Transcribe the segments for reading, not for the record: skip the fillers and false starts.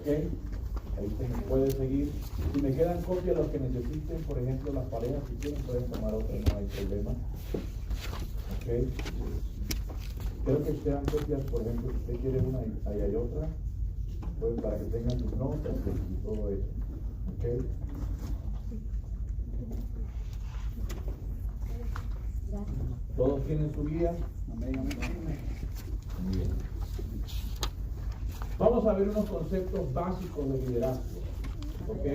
¿Ok? Ahí se me puede seguir. Si me quedan copias los que necesiten, por ejemplo, las parejas, si quieren pueden tomar otra, no hay problema. ¿Ok? Quiero que sean copias, por ejemplo, si usted quiere una, ahí hay otra, pues para que tengan sus notas y todo eso. ¿Ok? ¿Todos tienen su guía? Amén. Muy bien. Vamos a ver unos conceptos básicos de liderazgo. ¿Ok?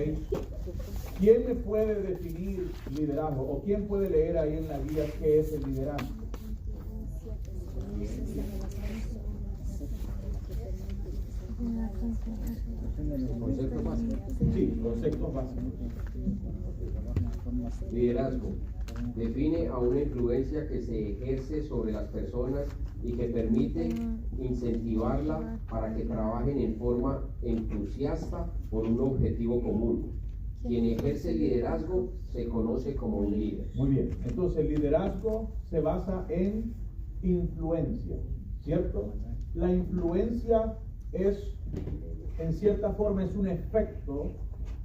¿Quién me puede definir liderazgo? ¿O quién puede leer ahí en la guía qué es el liderazgo? Conceptos básicos. Sí, conceptos básicos. Liderazgo. Define a una influencia que se ejerce sobre las personas y que permite incentivarla para que trabajen en forma entusiasta por un objetivo común. Quien ejerce liderazgo se conoce como un líder. Muy bien. Entonces, el liderazgo se basa en influencia, ¿cierto? La influencia es, en cierta forma, es un efecto,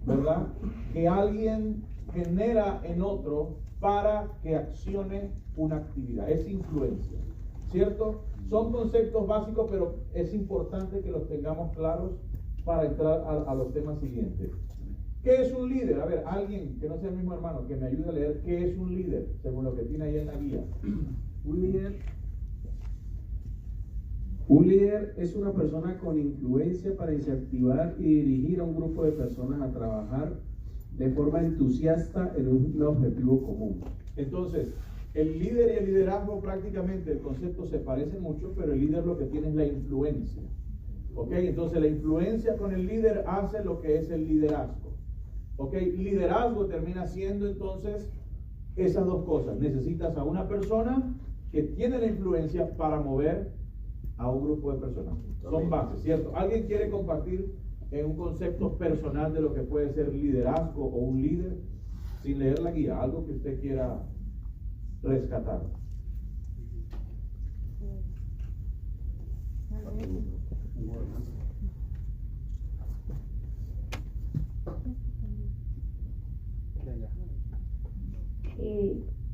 ¿verdad?, que alguien genera en otro para que accione una actividad. Es influencia, ¿cierto? Son conceptos básicos, pero es importante que los tengamos claros para entrar a los temas siguientes. ¿Qué es un líder? A ver, alguien que no sea el mismo hermano, que me ayude a leer qué es un líder, según lo que tiene ahí en la guía. Un líder es una persona con influencia para incentivar y dirigir a un grupo de personas a trabajar de forma entusiasta en un objetivo común. Entonces, el líder y el liderazgo prácticamente, el concepto se parece mucho, pero el líder lo que tiene es la influencia. ¿Ok? Entonces, la influencia con el líder hace lo que es el liderazgo. ¿Ok? Liderazgo termina siendo entonces esas dos cosas. Necesitas a una persona que tiene la influencia para mover a un grupo de personas. Son bases, ¿cierto? ¿Alguien quiere compartir en un concepto personal de lo que puede ser liderazgo o un líder sin leer la guía? Algo que usted quiera rescatar.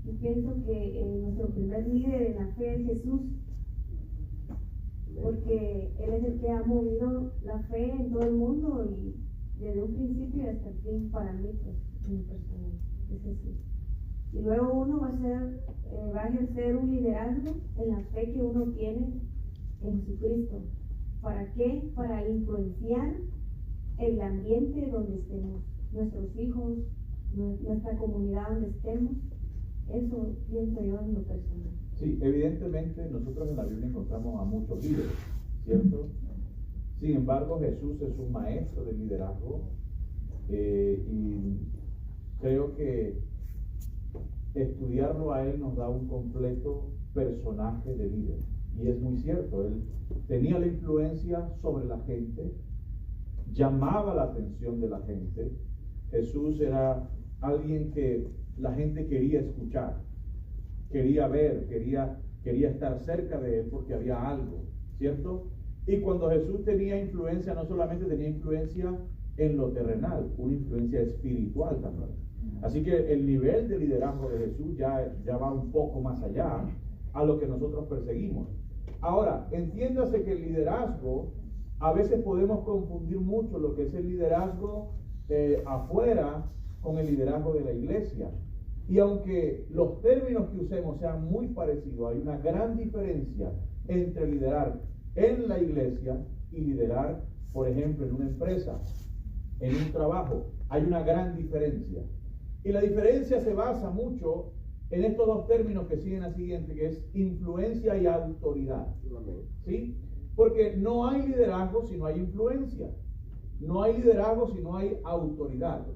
Yo pienso que nuestro primer líder en la fe es Jesús, porque Él es el que ha movido la fe en todo el mundo y desde un principio hasta el fin. Para mí, pues, en mi personal, es Jesús. Y luego uno va a ejercer un liderazgo en la fe que uno tiene en Jesucristo. ¿Para qué? Para influenciar el ambiente donde estemos, nuestros hijos, nuestra comunidad donde estemos. Eso pienso yo en lo personal. Sí, evidentemente nosotros en la Biblia encontramos a muchos líderes, ¿cierto? Sin embargo, Jesús es un maestro de liderazgo y creo que estudiarlo a él nos da un completo personaje de líder. Y es muy cierto, él tenía la influencia sobre la gente, llamaba la atención de la gente. Jesús era alguien que la gente quería escuchar, quería ver, quería estar cerca de él porque había algo, ¿cierto? Y cuando Jesús tenía influencia, no solamente tenía influencia en lo terrenal, una influencia espiritual también. Así que el nivel de liderazgo de Jesús ya va un poco más allá a lo que nosotros perseguimos. Ahora, entiéndase que el liderazgo, a veces podemos confundir mucho lo que es el liderazgo afuera con el liderazgo de la iglesia. Y aunque los términos que usemos sean muy parecidos, hay una gran diferencia entre liderar en la iglesia y liderar, por ejemplo, en una empresa, en un trabajo. Hay una gran diferencia. Y la diferencia se basa mucho en estos dos términos que siguen al siguiente, que es influencia y autoridad. ¿Sí? Porque no hay liderazgo si no hay influencia. No hay liderazgo si no hay autoridad.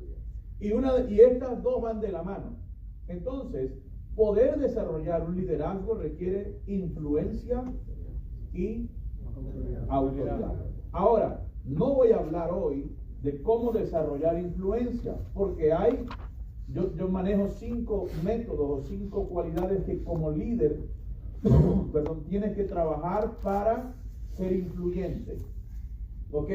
Y estas dos van de la mano. Entonces, poder desarrollar un liderazgo requiere influencia y autoridad. Ahora, no voy a hablar hoy de cómo desarrollar influencia, porque yo manejo 5 métodos o 5 cualidades que como líder, tienes que trabajar para ser influyente. ¿Ok?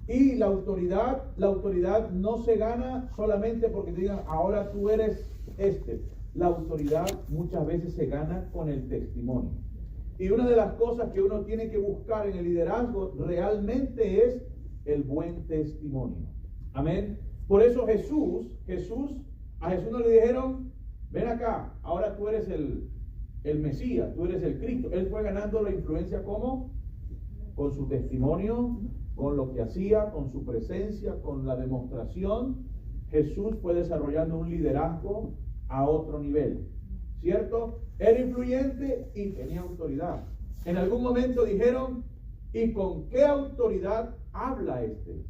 Y la autoridad no se gana solamente porque te digan, ahora tú eres este. La autoridad muchas veces se gana con el testimonio. Y una de las cosas que uno tiene que buscar en el liderazgo realmente es el buen testimonio. Amén. Por eso a Jesús no le dijeron, ven acá, ahora tú eres el Mesías, tú eres el Cristo. Él fue ganando la influencia ¿cómo? Con su testimonio, con lo que hacía, con su presencia, con la demostración. Jesús fue desarrollando un liderazgo a otro nivel, ¿cierto? Era influyente y tenía autoridad. En algún momento dijeron, ¿y con qué autoridad habla este?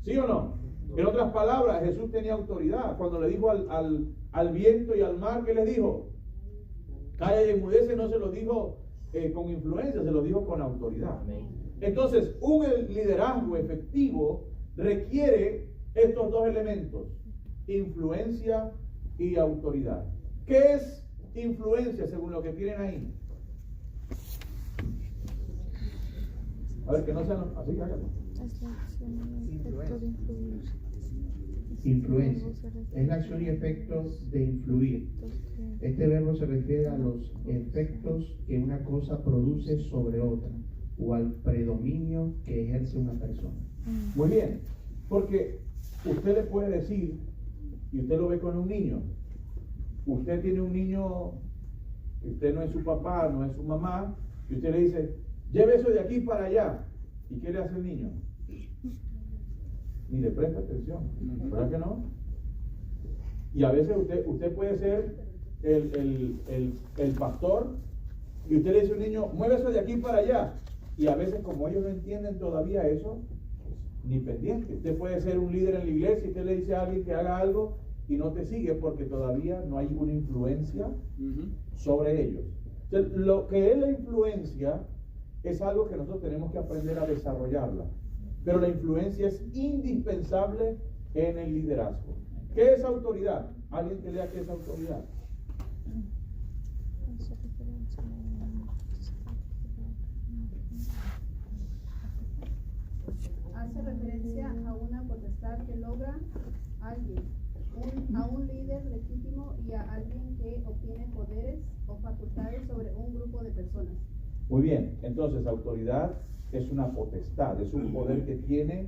¿Sí o no? En otras palabras, Jesús tenía autoridad. Cuando le dijo al viento y al mar, ¿qué le dijo? Calla y enmudece, no se lo dijo con influencia, se lo dijo con autoridad. Entonces, un liderazgo efectivo requiere estos dos elementos, influencia y autoridad. ¿Qué es influencia según lo que tienen ahí? A ver, que no sean así, háganlo. Influencia es la acción y efectos de influir. Este verbo se refiere a los efectos que una cosa produce sobre otra o al predominio que ejerce una persona. Muy bien, porque usted le puede decir, y usted lo ve con un niño, usted tiene un niño, usted no es su papá, no es su mamá, y usted le dice, lleve eso de aquí para allá. ¿Y qué le hace el niño? Ni le presta atención, ¿verdad que no? Y a veces usted puede ser el pastor, y usted le dice a un niño, mueve eso de aquí para allá. Y a veces, como ellos no entienden todavía eso, ni pendiente. Usted puede ser un líder en la iglesia y usted le dice a alguien que haga algo y no te sigue porque todavía no hay una influencia sobre ellos. Entonces, lo que es la influencia es algo que nosotros tenemos que aprender a desarrollarla. Pero la influencia es indispensable en el liderazgo. ¿Qué es autoridad? ¿Alguien que lea qué es autoridad? Hace referencia a una potestad que logra alguien, a un líder legítimo y a alguien que obtiene poderes o facultades sobre un grupo de personas. Muy bien, entonces autoridad es una potestad, es un poder que tiene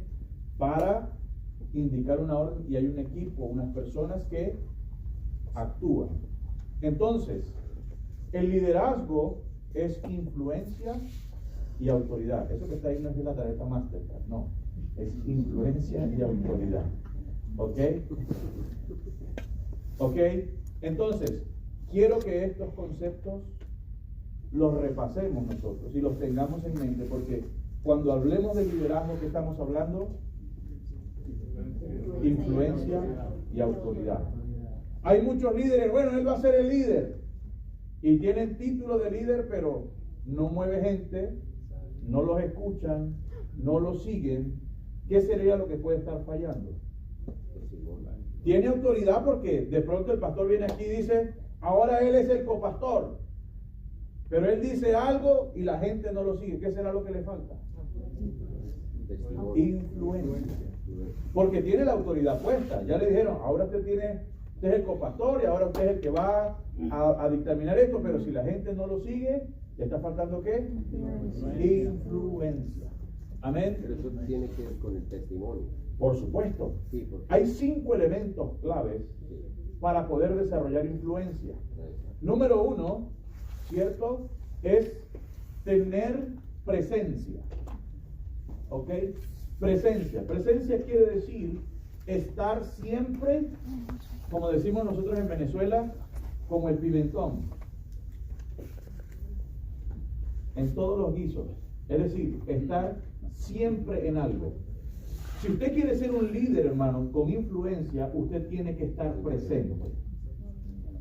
para indicar una orden y hay un equipo, unas personas que actúan. Entonces, el liderazgo es influencia y autoridad. Eso que está ahí no es la tarjeta Mastercard, no, es influencia y autoridad. ¿Ok? ¿Ok? Entonces, quiero que estos conceptos los repasemos nosotros y los tengamos en mente, porque cuando hablemos de liderazgo, ¿qué estamos hablando? Influencia y autoridad. Hay muchos líderes, bueno, él va a ser el líder y tienen título de líder, pero no mueve gente, no los escuchan, no los siguen. ¿Qué sería lo que puede estar fallando? Tiene autoridad porque de pronto el pastor viene aquí y dice, ahora él es el copastor, pero él dice algo y la gente no lo sigue. ¿Qué será lo que le falta? Influencia. Porque tiene la autoridad puesta. Ya le dijeron, ahora usted es el copastor y ahora usted es el que va a dictaminar esto, pero si la gente no lo sigue, ¿le está faltando qué? Influencia. Amén. Pero eso tiene que ver con el testimonio. Por supuesto. Sí, porque... Hay 5 elementos claves para poder desarrollar influencia. Número 1, ¿cierto? Es tener presencia. ¿Ok? Presencia. Presencia quiere decir estar siempre, como decimos nosotros en Venezuela, como el pimentón. En todos los guisos. Es decir, estar siempre en algo. Si usted quiere ser un líder, hermano, con influencia, usted tiene que estar presente.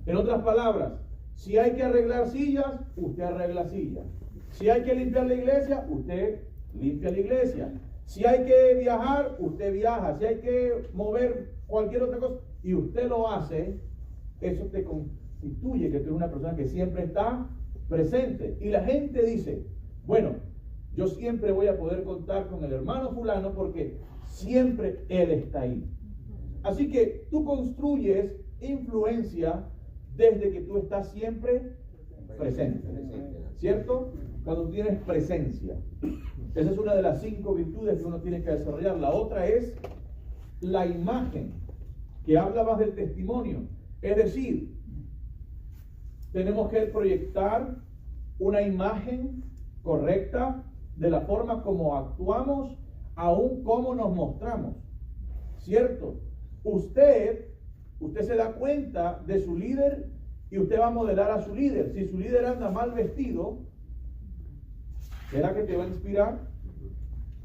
En otras palabras, si hay que arreglar sillas, usted arregla sillas. Si hay que limpiar la iglesia, usted limpia la iglesia. Si hay que viajar, usted viaja. Si hay que mover cualquier otra cosa y usted lo hace, eso te constituye que tú eres una persona que siempre está presente. Y la gente dice, bueno, Yo siempre voy a poder contar con el hermano fulano porque siempre él está ahí. Así que tú construyes influencia desde que tú estás siempre presente, ¿cierto? Cuando tú tienes presencia. Esa es una de las 5 virtudes que uno tiene que desarrollar. La otra es la imagen, que habla más del testimonio. Es decir, tenemos que proyectar una imagen correcta de la forma como actuamos, aún como nos mostramos, ¿cierto? Usted se da cuenta de su líder y usted va a modelar a su líder. Si su líder anda mal vestido, ¿será que te va a inspirar?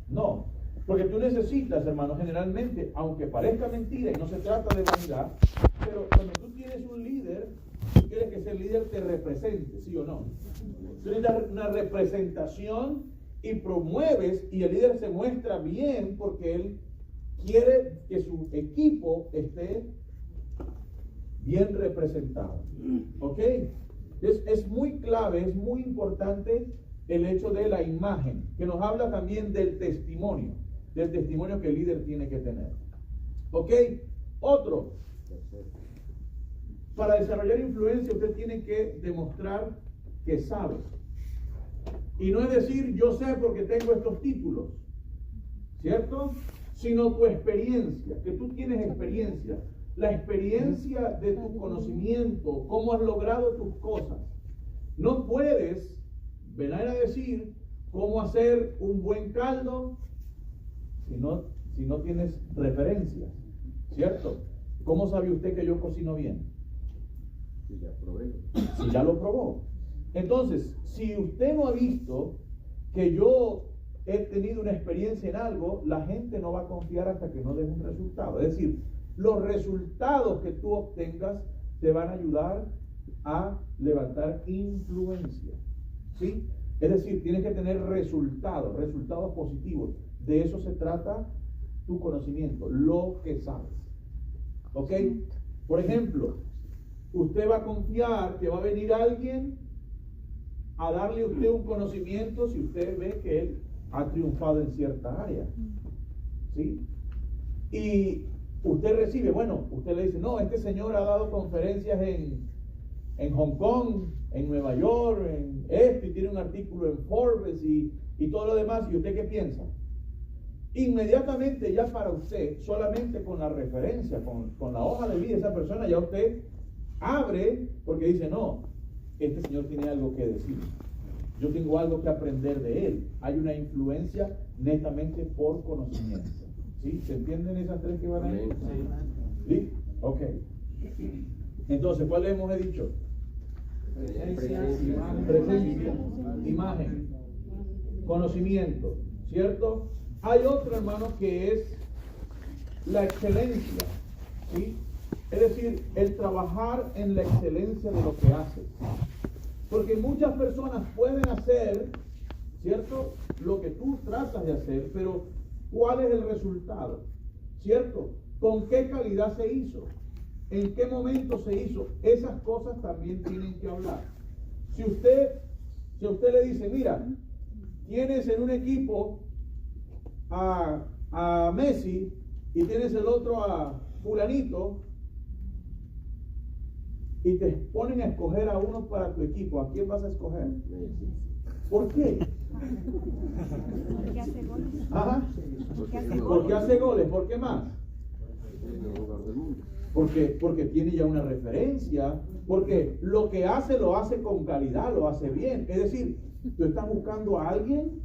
No, porque tú necesitas, hermano, generalmente, aunque parezca mentira y no se trata de vanidad, pero cuando tú tienes un líder, tú quieres que ese líder te represente, ¿sí o no? Tú necesitas una representación y promueves, y el líder se muestra bien porque él quiere que su equipo esté bien representado. ¿Ok? Es muy clave, es muy importante el hecho de la imagen, que nos habla también del testimonio que el líder tiene que tener. ¿Ok? Otro. Para desarrollar influencia usted tiene que demostrar que sabe. Y no es decir, yo sé porque tengo estos títulos, ¿cierto? Sino tu experiencia, que tú tienes experiencia. La experiencia de tu conocimiento, cómo has logrado tus cosas. No puedes venir a decir cómo hacer un buen caldo si no tienes referencias, ¿cierto? ¿Cómo sabe usted que yo cocino bien? Si ya probé. Si ya lo probó. Entonces, si usted no ha visto que yo he tenido una experiencia en algo, la gente no va a confiar hasta que no dé un resultado. Es decir, los resultados que tú obtengas te van a ayudar a levantar influencia, ¿sí? Es decir, tienes que tener resultados positivos. De eso se trata tu conocimiento, lo que sabes. ¿Ok? Por ejemplo, usted va a confiar que va a venir alguien a darle a usted un conocimiento si usted ve que él ha triunfado en cierta área, ¿sí? Y usted recibe, usted le dice, no, este señor ha dado conferencias en Hong Kong, en Nueva York, en esto, y tiene un artículo en Forbes y todo lo demás. ¿Y usted qué piensa? Inmediatamente ya para usted, solamente con la referencia, con la hoja de vida de esa persona, ya usted abre porque dice, no, este señor tiene algo que decir. Yo tengo algo que aprender de él. Hay una influencia netamente por conocimiento. ¿Sí? ¿Se entienden esas 3 que van ahí? Sí. ¿Sí? Ok. Entonces, ¿cuál hemos dicho? Presencia, imagen, conocimiento, ¿cierto? Hay otro, hermano, que es la excelencia, ¿sí? Es decir, el trabajar en la excelencia de lo que haces. Porque muchas personas pueden hacer, ¿cierto?, lo que tú tratas de hacer, pero ¿cuál es el resultado? ¿Cierto? ¿Con qué calidad se hizo? ¿En qué momento se hizo? Esas cosas también tienen que hablar. Si usted le dice, mira, tienes en un equipo a Messi y tienes el otro a fulanito, y te ponen a escoger a uno para tu equipo, ¿a quién vas a escoger? ¿Por qué? Porque hace goles. Ajá. Porque hace goles. Porque hace goles. ¿Por qué más? Porque tiene ya una referencia, porque lo que hace lo hace con calidad, lo hace bien. Es decir, tú estás buscando a alguien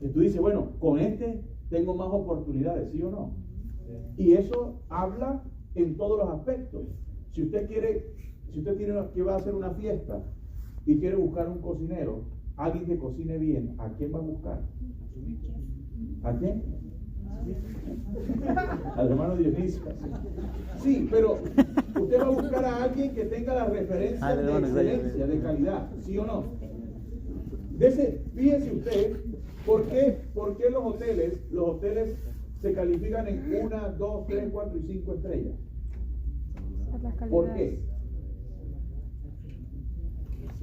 que tú dices, bueno, con este tengo más oportunidades, ¿sí o no? Y eso habla en todos los aspectos. Si usted va a hacer una fiesta y quiere buscar un cocinero, alguien que cocine bien, ¿a quién va a buscar? ¿A quién? Al hermano Dionisio. Sí, pero usted va a buscar a alguien que tenga las referencias de excelencia, de calidad, ¿sí o no? Fíjese usted, ¿por qué los hoteles se califican en 1, 2, 3, 4 y 5 estrellas? ¿Por qué?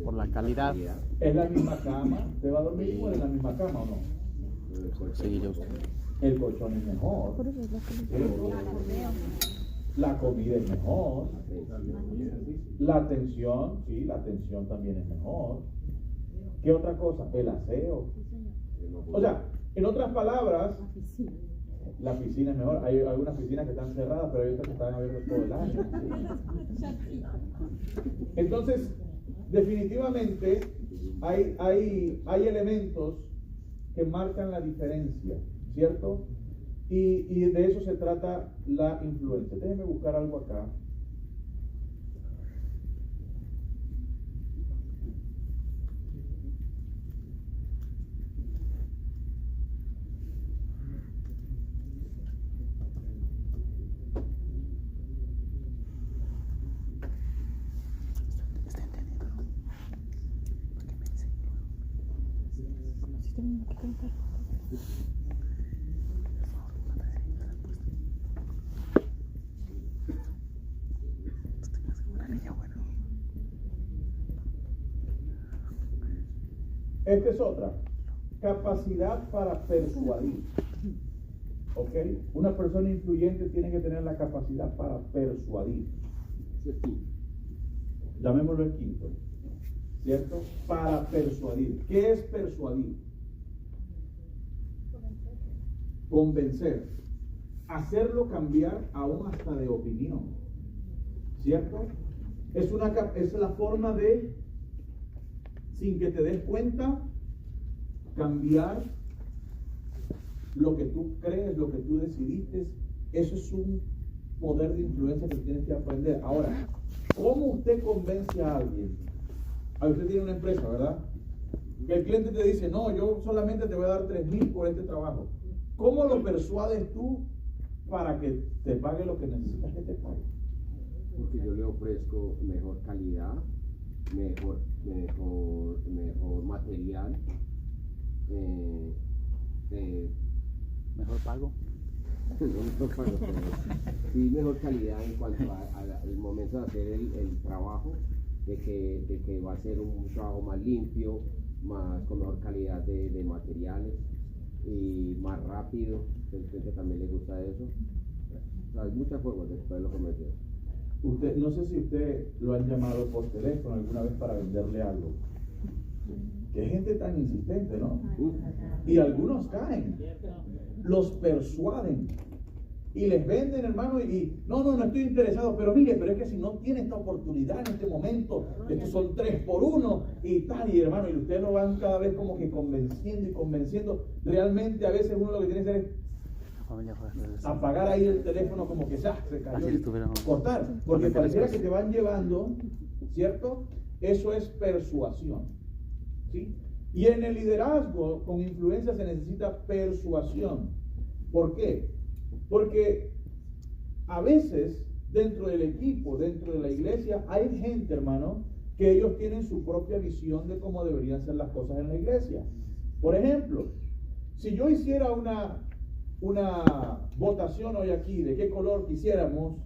Por la calidad. ¿Es la misma cama? ¿Usted va a dormir igual en la misma cama o no? Sí, yo usted. El colchón es mejor. La comida es mejor. La atención, sí, la atención también es mejor. ¿Qué otra cosa? El aseo. O sea, en otras palabras, la piscina es mejor. Hay algunas piscinas que están cerradas, pero hay otras que están abiertas todo el año. Entonces, definitivamente hay elementos que marcan la diferencia, ¿cierto? Y de eso se trata la influencia. Déjenme buscar algo acá. Esta es otra. Capacidad para persuadir. ¿Ok? Una persona influyente tiene que tener la capacidad para persuadir. Llamémoslo el quinto. ¿Cierto? Para persuadir. ¿Qué es persuadir? Convencer. Hacerlo cambiar aún hasta de opinión. ¿Cierto? Es la forma de, sin que te des cuenta, cambiar lo que tú crees, lo que tú decidiste. Eso es un poder de influencia que tienes que aprender. Ahora, ¿cómo usted convence a alguien? Usted tiene una empresa, ¿verdad? Que el cliente te dice, no, yo solamente te voy a dar 3,000 por este trabajo. ¿Cómo lo persuades tú para que te pague lo que necesitas que te pague? Porque yo le ofrezco mejor calidad, mejor material, Mejor pago. sí, mejor calidad en cuanto al momento de hacer el trabajo, de que va a ser un trabajo más limpio, con mejor calidad de materiales y más rápido. El cliente también le gusta eso. O sea, hay muchas formas de poderlo convencer. Usted, no sé si usted lo han llamado por teléfono alguna vez para venderle algo. Qué gente tan insistente, ¿no? Y algunos caen, los persuaden y les venden, hermano, y no estoy interesado, pero mire, pero es que si no tiene esta oportunidad en este momento, estos son 3 por 1 y tal, y hermano, y ustedes lo van cada vez como que convenciendo y convenciendo. Realmente a veces uno lo que tiene que hacer es apagar ahí el teléfono como que se cayó y cortar, porque pareciera que te van llevando, ¿cierto? Eso es persuasión, ¿sí? Y en el liderazgo con influencia se necesita persuasión. ¿Por qué? Porque a veces dentro del equipo, dentro de la iglesia, hay gente, hermano, que ellos tienen su propia visión de cómo deberían ser las cosas en la iglesia. Por ejemplo, si yo hiciera una votación hoy aquí de qué color quisiéramos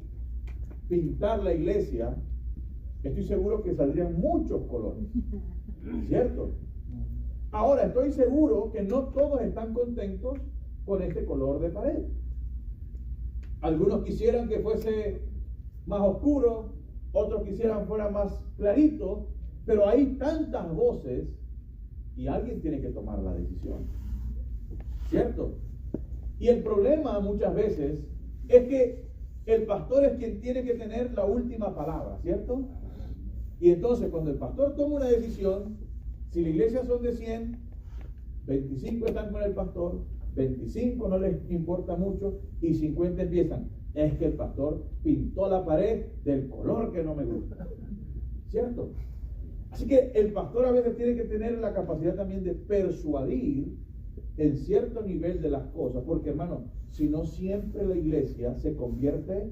pintar la iglesia, estoy seguro que saldrían muchos colores, ¿cierto? Ahora, estoy seguro que no todos están contentos con este color de pared. Algunos quisieran que fuese más oscuro, otros quisieran fuera más clarito, pero hay tantas voces y alguien tiene que tomar la decisión, ¿cierto? Y el problema muchas veces es que el pastor es quien tiene que tener la última palabra, ¿cierto? Y entonces cuando el pastor toma una decisión, si la iglesia son de 100, 25 están con el pastor, 25 no les importa mucho y 50 empiezan. Es que el pastor pintó la pared del color que no me gusta, ¿cierto? Así que el pastor a veces tiene que tener la capacidad también de persuadir en cierto nivel de las cosas, porque hermano, si no siempre la iglesia se convierte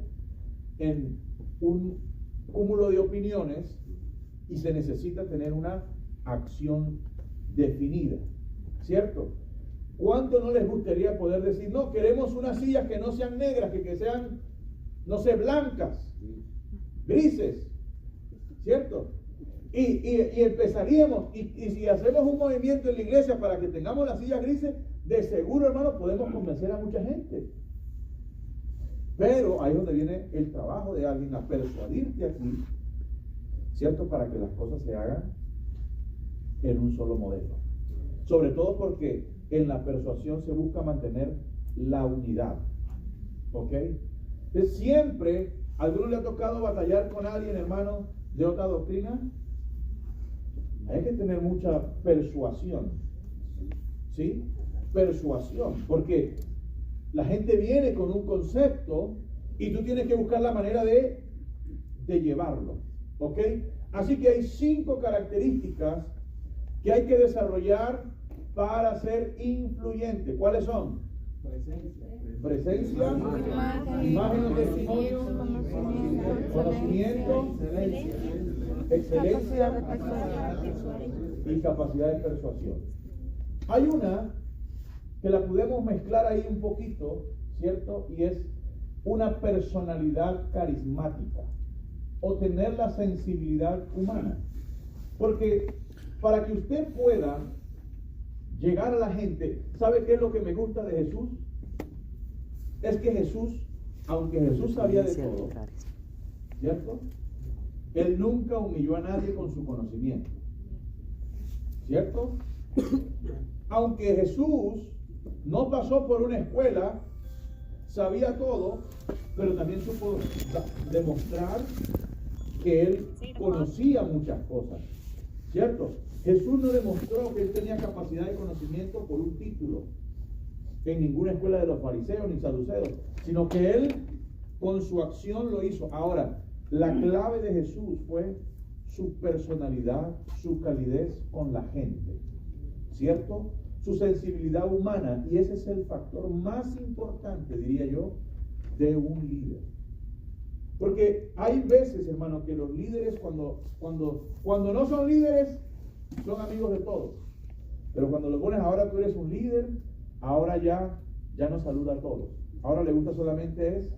en un cúmulo de opiniones y se necesita tener una acción definida, ¿cierto? ¿Cuánto no les gustaría poder decir, no, queremos unas sillas que no sean negras, que sean, no sé, blancas, grises, ¿cierto? Y empezaríamos, y si hacemos un movimiento en la iglesia para que tengamos las sillas grises, de seguro, hermano, podemos convencer a mucha gente. Pero ahí es donde viene el trabajo de alguien a persuadirte aquí, ¿cierto? Para que las cosas se hagan en un solo modelo. Sobre todo porque en la persuasión se busca mantener la unidad. ¿Ok? Entonces siempre, ¿a alguno le ha tocado batallar con alguien, hermano, de otra doctrina? Hay que tener mucha persuasión. ¿Sí? Persuasión. Porque la gente viene con un concepto y tú tienes que buscar la manera de llevarlo. ¿Ok? Así que hay 5 características que hay que desarrollar para ser influyente. ¿Cuáles son? Presencia, imagen o testimonio, conocimiento, excelencia y capacidad de persuasión. Hay una que la podemos mezclar ahí un poquito, ¿cierto? Y es una personalidad carismática o tener la sensibilidad humana. Porque para que usted pueda llegar a la gente, ¿sabe qué es lo que me gusta de Jesús? Es que Jesús, aunque Jesús sabía de todo, ¿cierto? Él nunca humilló a nadie con su conocimiento, ¿cierto? Aunque Jesús no pasó por una escuela, sabía todo, pero también supo demostrar que él conocía muchas cosas, ¿cierto? Jesús no demostró que él tenía capacidad de conocimiento por un título en ninguna escuela de los fariseos ni saduceos, sino que él con su acción lo hizo. Ahora, la clave de Jesús fue su personalidad, su calidez con la gente, ¿cierto? Su sensibilidad humana, y ese es el factor más importante, diría yo, de un líder. Porque hay veces, hermano, que los líderes cuando no son líderes, son amigos de todos. Pero cuando lo pones, ahora tú eres un líder, ahora ya no saluda a todos. Ahora le gusta solamente es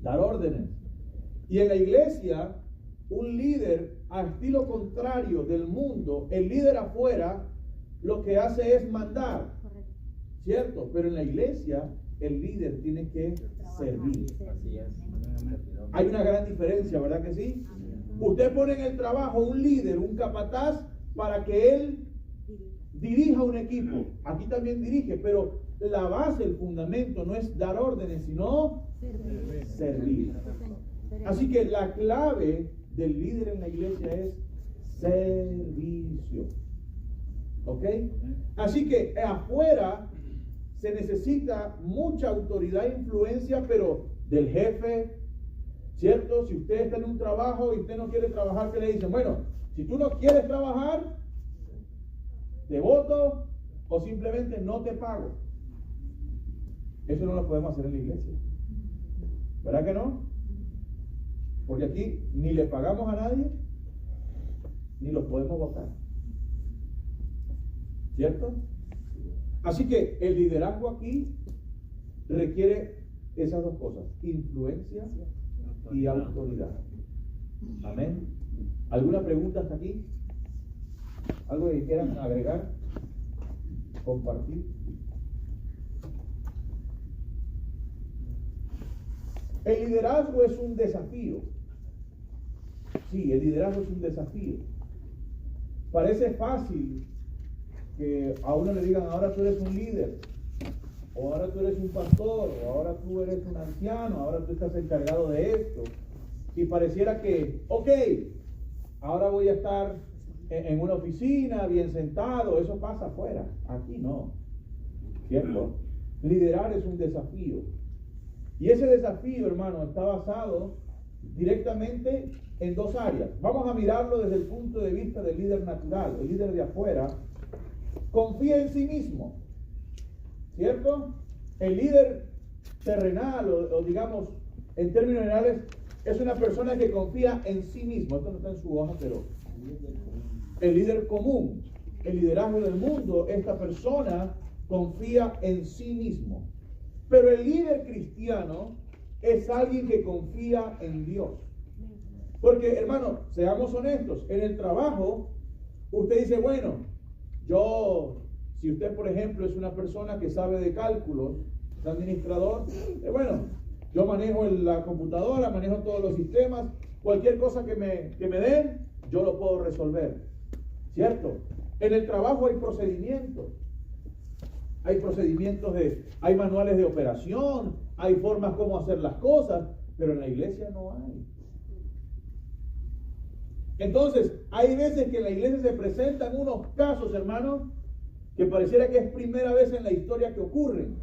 dar órdenes. Y en la iglesia, un líder, a estilo contrario del mundo, el líder afuera, lo que hace es mandar, ¿cierto? Pero en la iglesia, el líder tiene que servir. Hay una gran diferencia, ¿verdad que sí? Usted pone en el trabajo un líder, un capataz, para que él dirija un equipo. Aquí también dirige, pero la base, el fundamento no es dar órdenes, sino servir. Así que la clave del líder en la iglesia es servicio. ¿Ok? Así que afuera se necesita mucha autoridad e influencia, pero del jefe, ¿cierto? Si usted está en un trabajo y usted no quiere trabajar, ¿qué le dicen? Bueno, si tú no quieres trabajar, te voto o simplemente no te pago. Eso no lo podemos hacer en la iglesia. ¿Verdad que no? Porque aquí ni le pagamos a nadie, ni los podemos votar. ¿Cierto? Así que el liderazgo aquí requiere esas dos cosas: influencia y autoridad. Amén. ¿Alguna pregunta hasta aquí? ¿Algo que quieran agregar? ¿Compartir? El liderazgo es un desafío. Sí, el liderazgo es un desafío. Parece fácil que a uno le digan: ahora tú eres un líder, o ahora tú eres un pastor, o ahora tú eres un anciano, ahora tú estás encargado de esto. Y pareciera que, ok, ahora voy a estar en una oficina, bien sentado. Eso pasa afuera. Aquí no. ¿Cierto? Liderar es un desafío. Y ese desafío, hermano, está basado directamente en dos áreas. Vamos a mirarlo desde el punto de vista del líder natural. El líder de afuera confía en sí mismo, ¿cierto? El líder terrenal, o digamos, en términos generales, es una persona que confía en sí mismo. Esto no está en su hoja, pero el líder común, el liderazgo del mundo, esta persona confía en sí mismo. Pero el líder cristiano es alguien que confía en Dios. Porque, hermano, seamos honestos, en el trabajo, usted dice, bueno, si usted, por ejemplo, es una persona que sabe de cálculos, es administrador, bueno, yo manejo la computadora, manejo todos los sistemas, cualquier cosa que me den, yo lo puedo resolver, ¿cierto? En el trabajo hay procedimientos. Hay manuales de operación, hay formas como hacer las cosas, pero en la iglesia no hay. Entonces, hay veces que en la iglesia se presentan unos casos, hermanos, que pareciera que es primera vez en la historia que ocurren.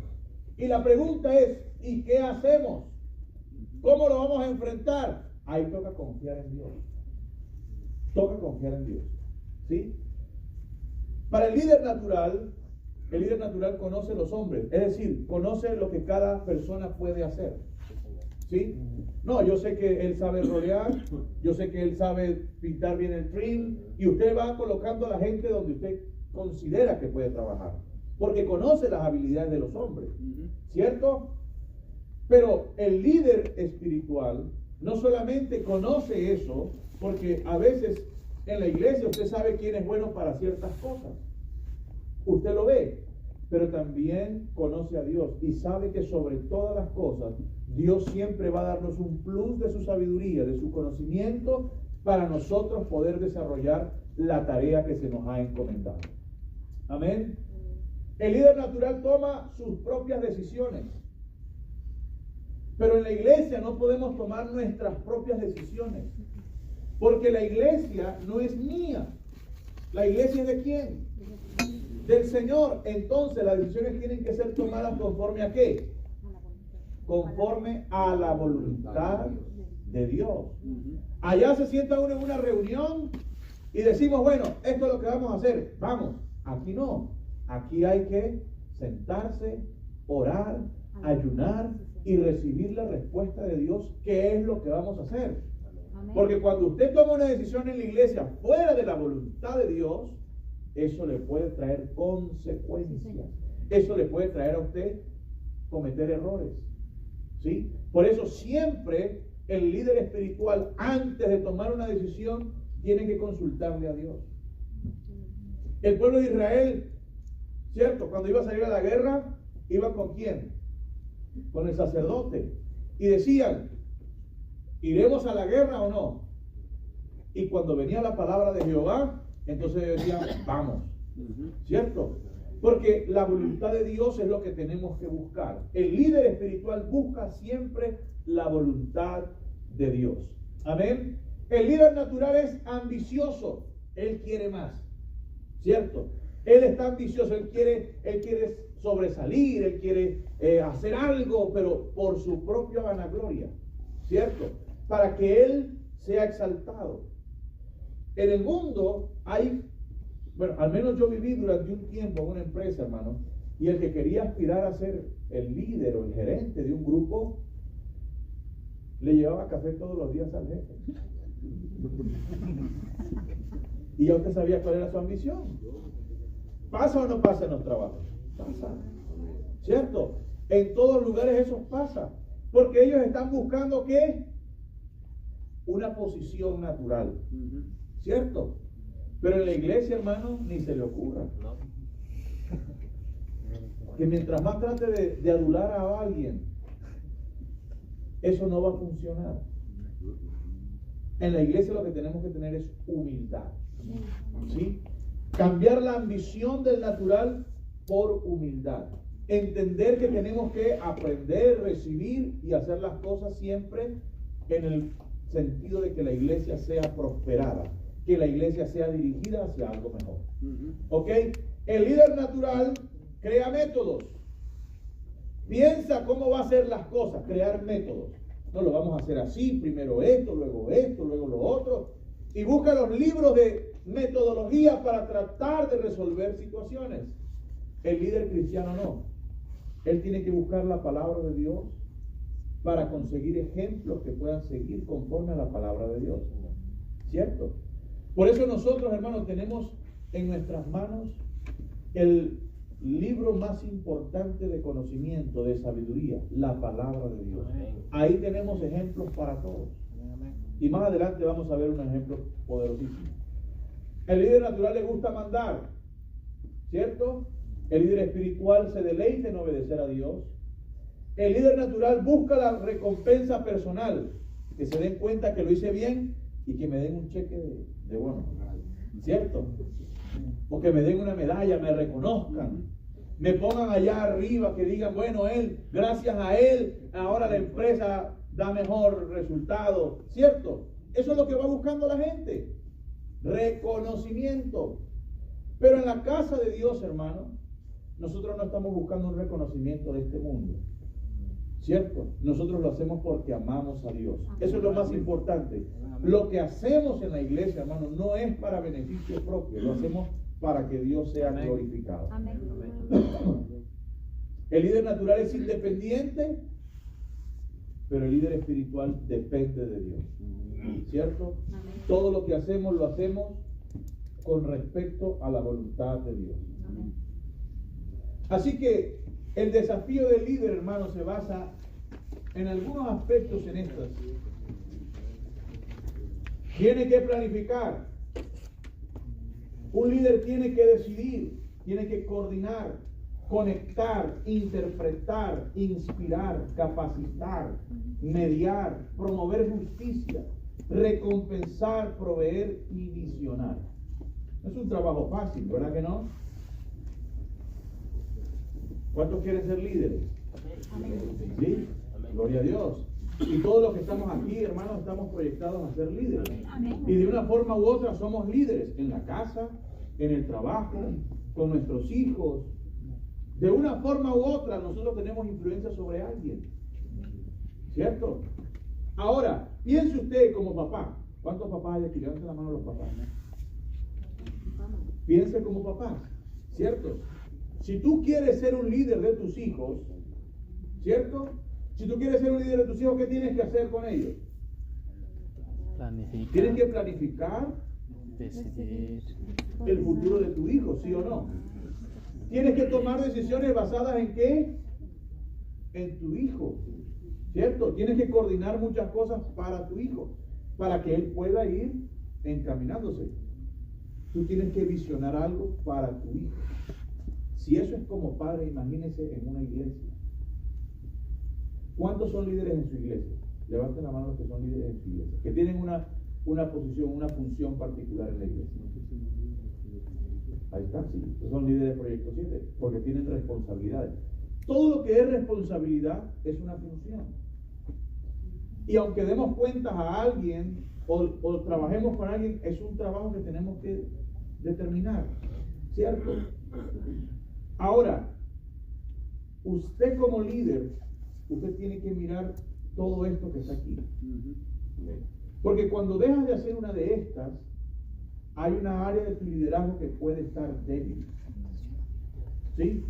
Y la pregunta es, ¿y qué hacemos? ¿Cómo lo vamos a enfrentar? Ahí toca confiar en Dios. Toca confiar en Dios. ¿Sí? Para el líder natural conoce los hombres, es decir, conoce lo que cada persona puede hacer. ¿Sí? No, yo sé que él sabe rodear, yo sé que él sabe pintar bien el trim, y usted va colocando a la gente donde usted considera que puede trabajar, porque conoce las habilidades de los hombres, ¿cierto? Pero el líder espiritual no solamente conoce eso, porque a veces en la iglesia usted sabe quién es bueno para ciertas cosas, usted lo ve, pero también conoce a Dios y sabe que sobre todas las cosas Dios siempre va a darnos un plus de su sabiduría, de su conocimiento, para nosotros poder desarrollar la tarea que se nos ha encomendado. Amén. El líder natural toma sus propias decisiones, pero en la iglesia no podemos tomar nuestras propias decisiones, porque la iglesia no es mía. ¿La iglesia es de quién? Del Señor. Entonces las decisiones tienen que ser tomadas conforme a ¿qué? Conforme a la voluntad de Dios. Allá se sienta uno en una reunión y decimos, bueno, esto es lo que vamos a hacer, vamos. Aquí no, aquí hay que sentarse, orar, ayunar y recibir la respuesta de Dios, qué es lo que vamos a hacer. Porque cuando usted toma una decisión en la iglesia fuera de la voluntad de Dios, eso le puede traer consecuencias. Eso le puede traer a usted cometer errores. ¿Sí? Por eso siempre el líder espiritual, antes de tomar una decisión, tiene que consultarle a Dios. El pueblo de Israel, ¿cierto? Cuando iba a salir a la guerra, iba ¿con quién? Con el sacerdote. Y decían, ¿iremos a la guerra o no? Y cuando venía la palabra de Jehová, entonces decían, vamos. ¿Cierto? Porque la voluntad de Dios es lo que tenemos que buscar. El líder espiritual busca siempre la voluntad de Dios. Amén. El líder natural es ambicioso. Él quiere más. ¿Cierto? Él está ambicioso. Él quiere sobresalir. Él quiere hacer algo, pero por su propia vanagloria. ¿Cierto? Para que él sea exaltado. En el mundo hay, bueno, al menos yo viví durante un tiempo en una empresa, hermano, y el que quería aspirar a ser el líder o el gerente de un grupo, le llevaba café todos los días al jefe. Y ya usted sabía cuál era su ambición. ¿Pasa o no pasa en los trabajos? Pasa. ¿Cierto? En todos lugares eso pasa. Porque ellos están buscando ¿qué? Una posición natural. ¿Cierto? Pero en la iglesia, hermano, ni se le ocurra. Que mientras más trate de adular a alguien, eso no va a funcionar. En la iglesia lo que tenemos que tener es humildad. ¿Sí? Cambiar la ambición del natural por humildad. Entender que tenemos que aprender, recibir y hacer las cosas siempre en el sentido de que la iglesia sea prosperada, que la iglesia sea dirigida hacia algo mejor. ¿Ok? El líder natural crea métodos. Piensa cómo va a hacer las cosas, crear métodos. No lo vamos a hacer así, primero esto, luego lo otro. Y busca los libros de metodología para tratar de resolver situaciones. El líder cristiano no. Él tiene que buscar la palabra de Dios para conseguir ejemplos que puedan seguir conforme a la palabra de Dios. ¿Cierto? Por eso nosotros, hermanos, tenemos en nuestras manos el libro más importante de conocimiento, de sabiduría, la palabra de Dios. Ahí tenemos ejemplos para todos. Y más adelante vamos a ver un ejemplo poderosísimo. El líder natural le gusta mandar, ¿cierto? El líder espiritual se deleita en obedecer a Dios. El líder natural busca la recompensa personal, que se den cuenta que lo hice bien y que me den un cheque de bono, ¿cierto? O que me den una medalla, me reconozcan, me pongan allá arriba, que digan, bueno, gracias a él, ahora la empresa da mejor resultado, ¿cierto? Eso es lo que va buscando la gente, reconocimiento. Pero en la casa de Dios, hermano, nosotros no estamos buscando un reconocimiento de este mundo, ¿cierto? Nosotros lo hacemos porque amamos a Dios. Eso es lo más importante. Lo que hacemos en la iglesia, hermano, no es para beneficio propio, lo hacemos para que Dios sea glorificado. Amén. El líder natural es independiente, pero el líder espiritual depende de Dios, ¿cierto? Todo lo que hacemos lo hacemos con respecto a la voluntad de Dios. Así que el desafío del líder, hermano, se basa en algunos aspectos en estas. Tiene que planificar. Un líder tiene que decidir, tiene que coordinar, conectar, interpretar, inspirar, capacitar, mediar, promover justicia, recompensar, proveer y visionar. No es un trabajo fácil, ¿verdad que no? ¿Cuántos quieren ser líderes? ¿Sí? Gloria a Dios. Y todos los que estamos aquí, hermanos, estamos proyectados a ser líderes. Y de una forma u otra somos líderes en la casa, en el trabajo, con nuestros hijos. De una forma u otra nosotros tenemos influencia sobre alguien, ¿cierto? Ahora, piense usted como papá. ¿Cuántos papás hay aquí? Levanten la mano los papás. Piense como papá, ¿cierto? Si tú quieres ser un líder de tus hijos, ¿cierto? Si tú quieres ser un líder de tus hijos, ¿qué tienes que hacer con ellos? Planificar. Tienes que planificar Decidir. el futuro de tu hijo, ¿sí o no? Tienes que tomar decisiones basadas en ¿qué? En tu hijo, ¿cierto? Tienes que coordinar muchas cosas para tu hijo, para que él pueda ir encaminándose. Tú tienes que visionar algo para tu hijo. Si eso es como padre, imagínese en una iglesia. ¿Cuántos son líderes en su iglesia? Levanten la mano los que son líderes en su iglesia, que tienen una posición, una función particular en la iglesia. Ahí está, sí. Son líderes de Proyecto 7, porque tienen responsabilidades. Todo lo que es responsabilidad es una función. Y aunque demos cuentas a alguien o trabajemos con alguien, es un trabajo que tenemos que determinar, ¿cierto? Ahora, usted como líder, usted tiene que mirar todo esto que está aquí. Porque cuando dejas de hacer una de estas, hay una área de tu liderazgo que puede estar débil. ¿Sí?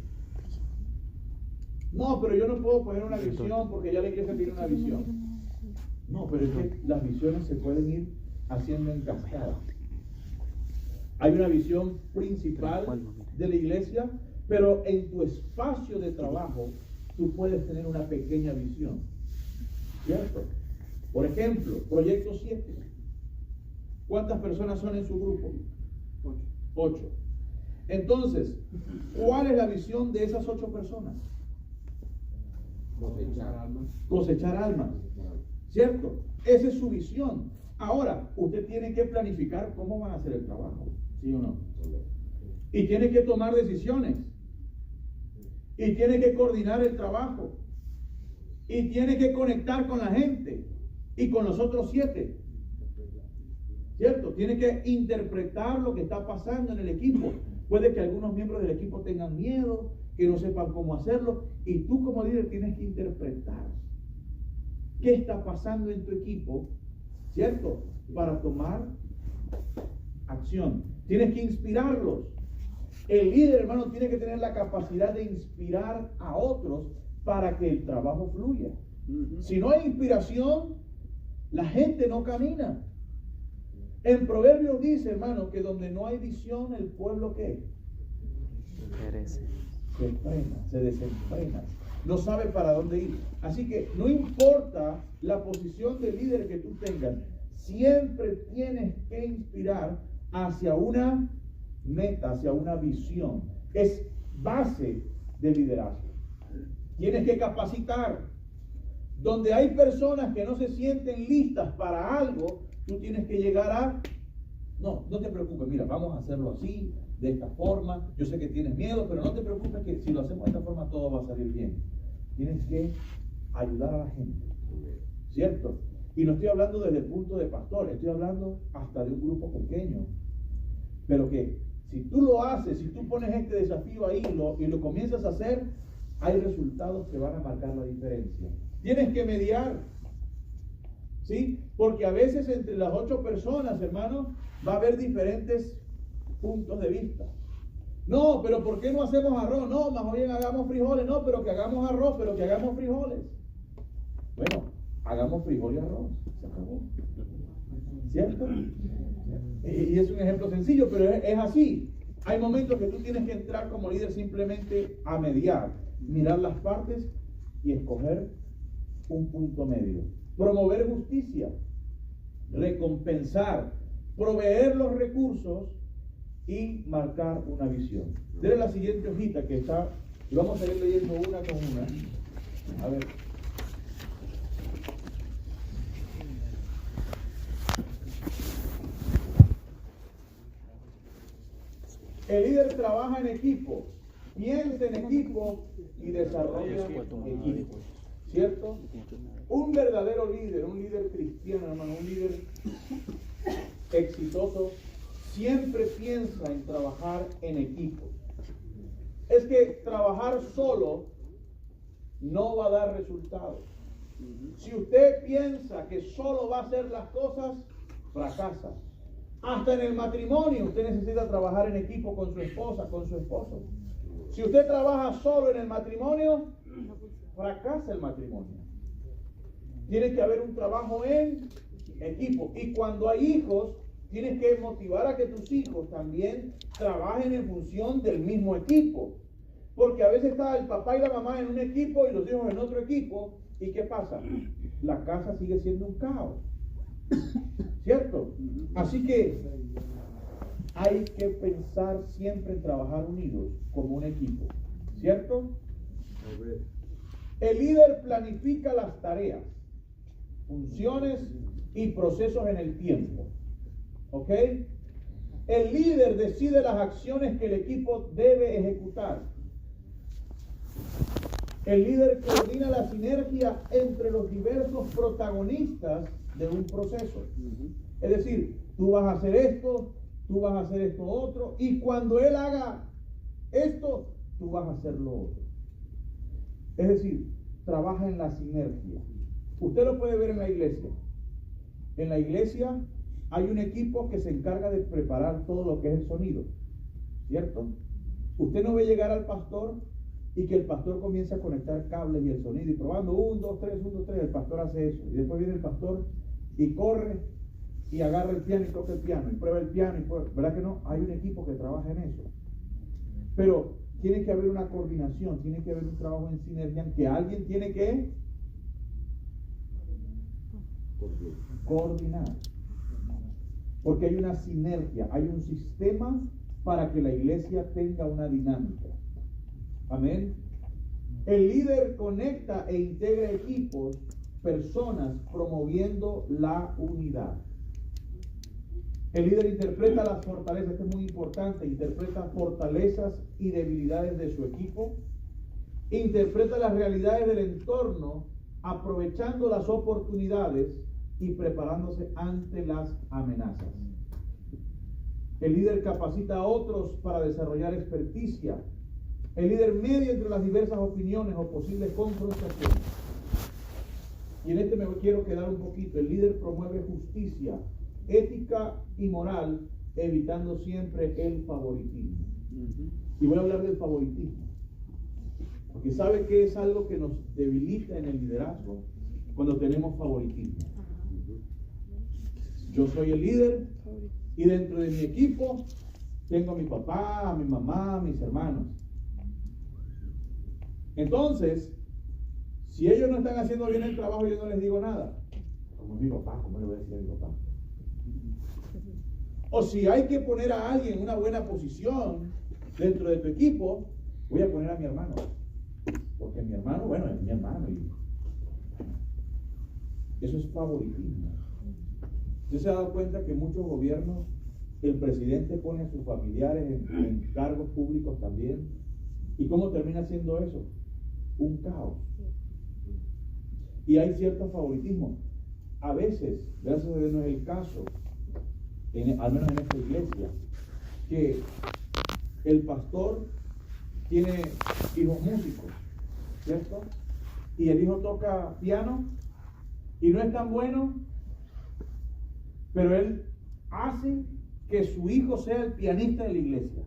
No, pero yo no puedo poner una visión porque ya la iglesia tiene una visión. No, pero es que las visiones se pueden ir haciendo en cascada. Hay una visión principal de la iglesia, pero en tu espacio de trabajo tú puedes tener una pequeña visión, ¿cierto? Por ejemplo, Proyecto 7. ¿Cuántas personas son en su grupo? 8. Entonces, ¿cuál es la visión de esas 8 personas? Cosechar almas, ¿cierto? Esa es su visión. Ahora, usted tiene que planificar cómo van a hacer el trabajo, ¿sí o no? Y tiene que tomar decisiones. Y tiene que coordinar el trabajo. Y tiene que conectar con la gente y con los otros 7. ¿Cierto? Tiene que interpretar lo que está pasando en el equipo. Puede que algunos miembros del equipo tengan miedo, que no sepan cómo hacerlo. Y tú como líder tienes que interpretar qué está pasando en tu equipo, ¿cierto? Para tomar acción. Tienes que inspirarlos. El líder, hermano, tiene que tener la capacidad de inspirar a otros para que el trabajo fluya. Si no hay inspiración, la gente no camina. En Proverbios dice, hermano, que donde no hay visión, el pueblo ¿qué? Perece. Se frena, se desenfrena, no sabe para dónde ir. Así que no importa la posición de líder que tú tengas, siempre tienes que inspirar hacia una meta, hacia una visión. Es base de liderazgo. Tienes que capacitar. Donde hay personas que no se sienten listas para algo, tú tienes que llegar a... No te preocupes, mira, vamos a hacerlo así, de esta forma. Yo sé que tienes miedo, pero no te preocupes que si lo hacemos de esta forma todo va a salir bien. Tienes que ayudar a la gente, ¿cierto? Y no estoy hablando desde el punto de pastor, estoy hablando hasta de un grupo pequeño. Pero que si tú lo haces, si tú pones este desafío ahí y lo comienzas a hacer, hay resultados que van a marcar la diferencia. Tienes que mediar, ¿sí? Porque a veces entre las 8 personas, hermanos, va a haber diferentes puntos de vista. No, pero ¿por qué no hacemos arroz? No, más bien hagamos frijoles. No, pero que hagamos arroz, pero que hagamos frijoles. Bueno, hagamos frijol y arroz. Se acabó. ¿Cierto? Y es un ejemplo sencillo, pero es así. Hay momentos que tú tienes que entrar como líder simplemente a mediar, mirar las partes y escoger un punto medio. Promover justicia, recompensar, proveer los recursos y marcar una visión. Denle la siguiente hojita que está, y vamos a ir leyendo una con una. A ver. El líder trabaja en equipo, piensa en equipo y desarrolla equipo. ¿Cierto? Un verdadero líder, un líder cristiano, hermano, un líder exitoso, siempre piensa en trabajar en equipo. Es que trabajar solo no va a dar resultados. Si usted piensa que solo va a hacer las cosas, fracasa. Hasta en el matrimonio usted necesita trabajar en equipo con su esposa, con su esposo. Si usted trabaja solo en el matrimonio, fracasa el matrimonio. Tiene que haber un trabajo en equipo. Y cuando hay hijos, tienes que motivar a que tus hijos también trabajen en función del mismo equipo. Porque a veces está el papá y la mamá en un equipo y los hijos en otro equipo. ¿Y qué pasa? La casa sigue siendo un caos. ¿Cierto? Así que hay que pensar siempre en trabajar unidos como un equipo. ¿Cierto? El líder planifica las tareas, funciones y procesos en el tiempo. ¿Ok? El líder decide las acciones que el equipo debe ejecutar. El líder coordina la sinergia entre los diversos protagonistas de un proceso. Es decir, tú vas a hacer esto, tú vas a hacer esto otro, y cuando él haga esto, tú vas a hacer lo otro. Es decir, trabaja en la sinergia. Usted lo puede ver en la iglesia. En la iglesia hay un equipo que se encarga de preparar todo lo que es el sonido, ¿cierto? Usted no ve llegar al pastor y que el pastor comience a conectar cables y el sonido y probando 1, 2, 3, 1, 2, 3, el pastor hace eso. Y después viene el pastor y corre y agarra el piano y toca el piano y prueba el piano y prueba. ¿Verdad que no? Hay un equipo que trabaja en eso. Pero tiene que haber una coordinación, tiene que haber un trabajo en sinergia en que alguien tiene que coordinar. Porque hay una sinergia, hay un sistema para que la iglesia tenga una dinámica. Amén. El líder conecta e integra equipos, personas, promoviendo la unidad. El líder interpreta las fortalezas, esto es muy importante, interpreta fortalezas y debilidades de su equipo, interpreta las realidades del entorno, aprovechando las oportunidades y preparándose ante las amenazas. El líder capacita a otros para desarrollar experticia. El líder media entre las diversas opiniones o posibles confrontaciones. Y en este me quiero quedar un poquito. El líder promueve justicia, ética y moral, evitando siempre el favoritismo. Y voy a hablar del favoritismo. Porque sabe que es algo que nos debilita en el liderazgo cuando tenemos favoritismo. Yo soy el líder y dentro de mi equipo tengo a mi papá, a mi mamá, a mis hermanos. Entonces, si ellos no están haciendo bien el trabajo, yo no les digo nada. Como es mi papá, ¿cómo le voy a decir a mi papá? O si hay que poner a alguien en una buena posición dentro de tu equipo, voy a poner a mi hermano. Porque mi hermano, bueno, es mi hermano. Y eso es favoritismo. ¿Usted se ha dado cuenta que en muchos gobiernos el presidente pone a sus familiares en cargos públicos también? ¿Y cómo termina siendo eso? Un caos. Y hay cierto favoritismo. A veces, gracias a Dios no es el caso, al menos en esta iglesia, que el pastor tiene hijos músicos, ¿cierto? Y el hijo toca piano y no es tan bueno, pero él hace que su hijo sea el pianista de la iglesia.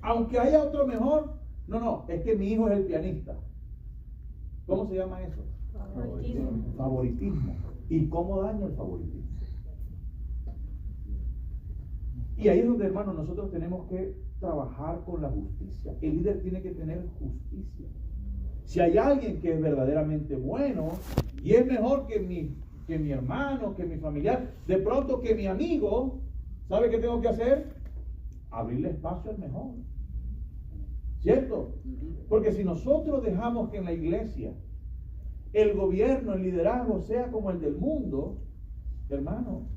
Aunque haya otro mejor, no, es que mi hijo es el pianista. ¿Cómo se llama eso? Favoritismo. ¿Y cómo daña el favoritismo? Y ahí es donde, hermanos, nosotros tenemos que trabajar con la justicia. El líder tiene que tener justicia. Si hay alguien que es verdaderamente bueno y es mejor que mi hermano, que mi familiar, de pronto que mi amigo, ¿sabe qué tengo que hacer? Abrirle espacio al mejor. ¿Cierto? Porque si nosotros dejamos que en la iglesia el gobierno, el liderazgo sea como el del mundo, hermano,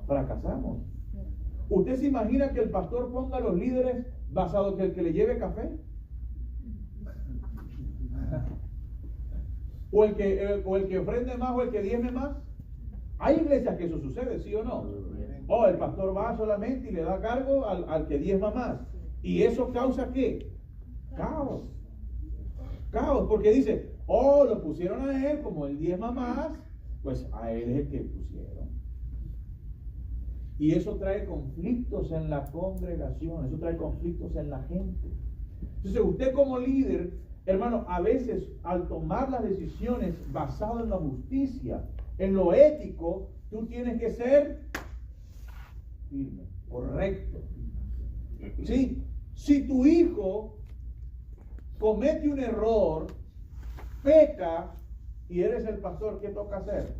fracasamos. ¿Usted se imagina que el pastor ponga a los líderes basado en el que le lleve café? ¿O el que ofrende más o el que diezme más? Hay iglesias que eso sucede, ¿sí o no? O el pastor va solamente y le da cargo al que diezma más. ¿Y eso causa qué? Caos. Caos, porque dice, lo pusieron a él como el diezma más, pues a él es el que pusieron. Y eso trae conflictos en la congregación, eso trae conflictos en la gente. Entonces usted como líder, hermano, a veces al tomar las decisiones basadas en la justicia, en lo ético, tú tienes que ser firme, correcto. ¿Sí? Si tu hijo comete un error, peca y eres el pastor, ¿qué toca hacer?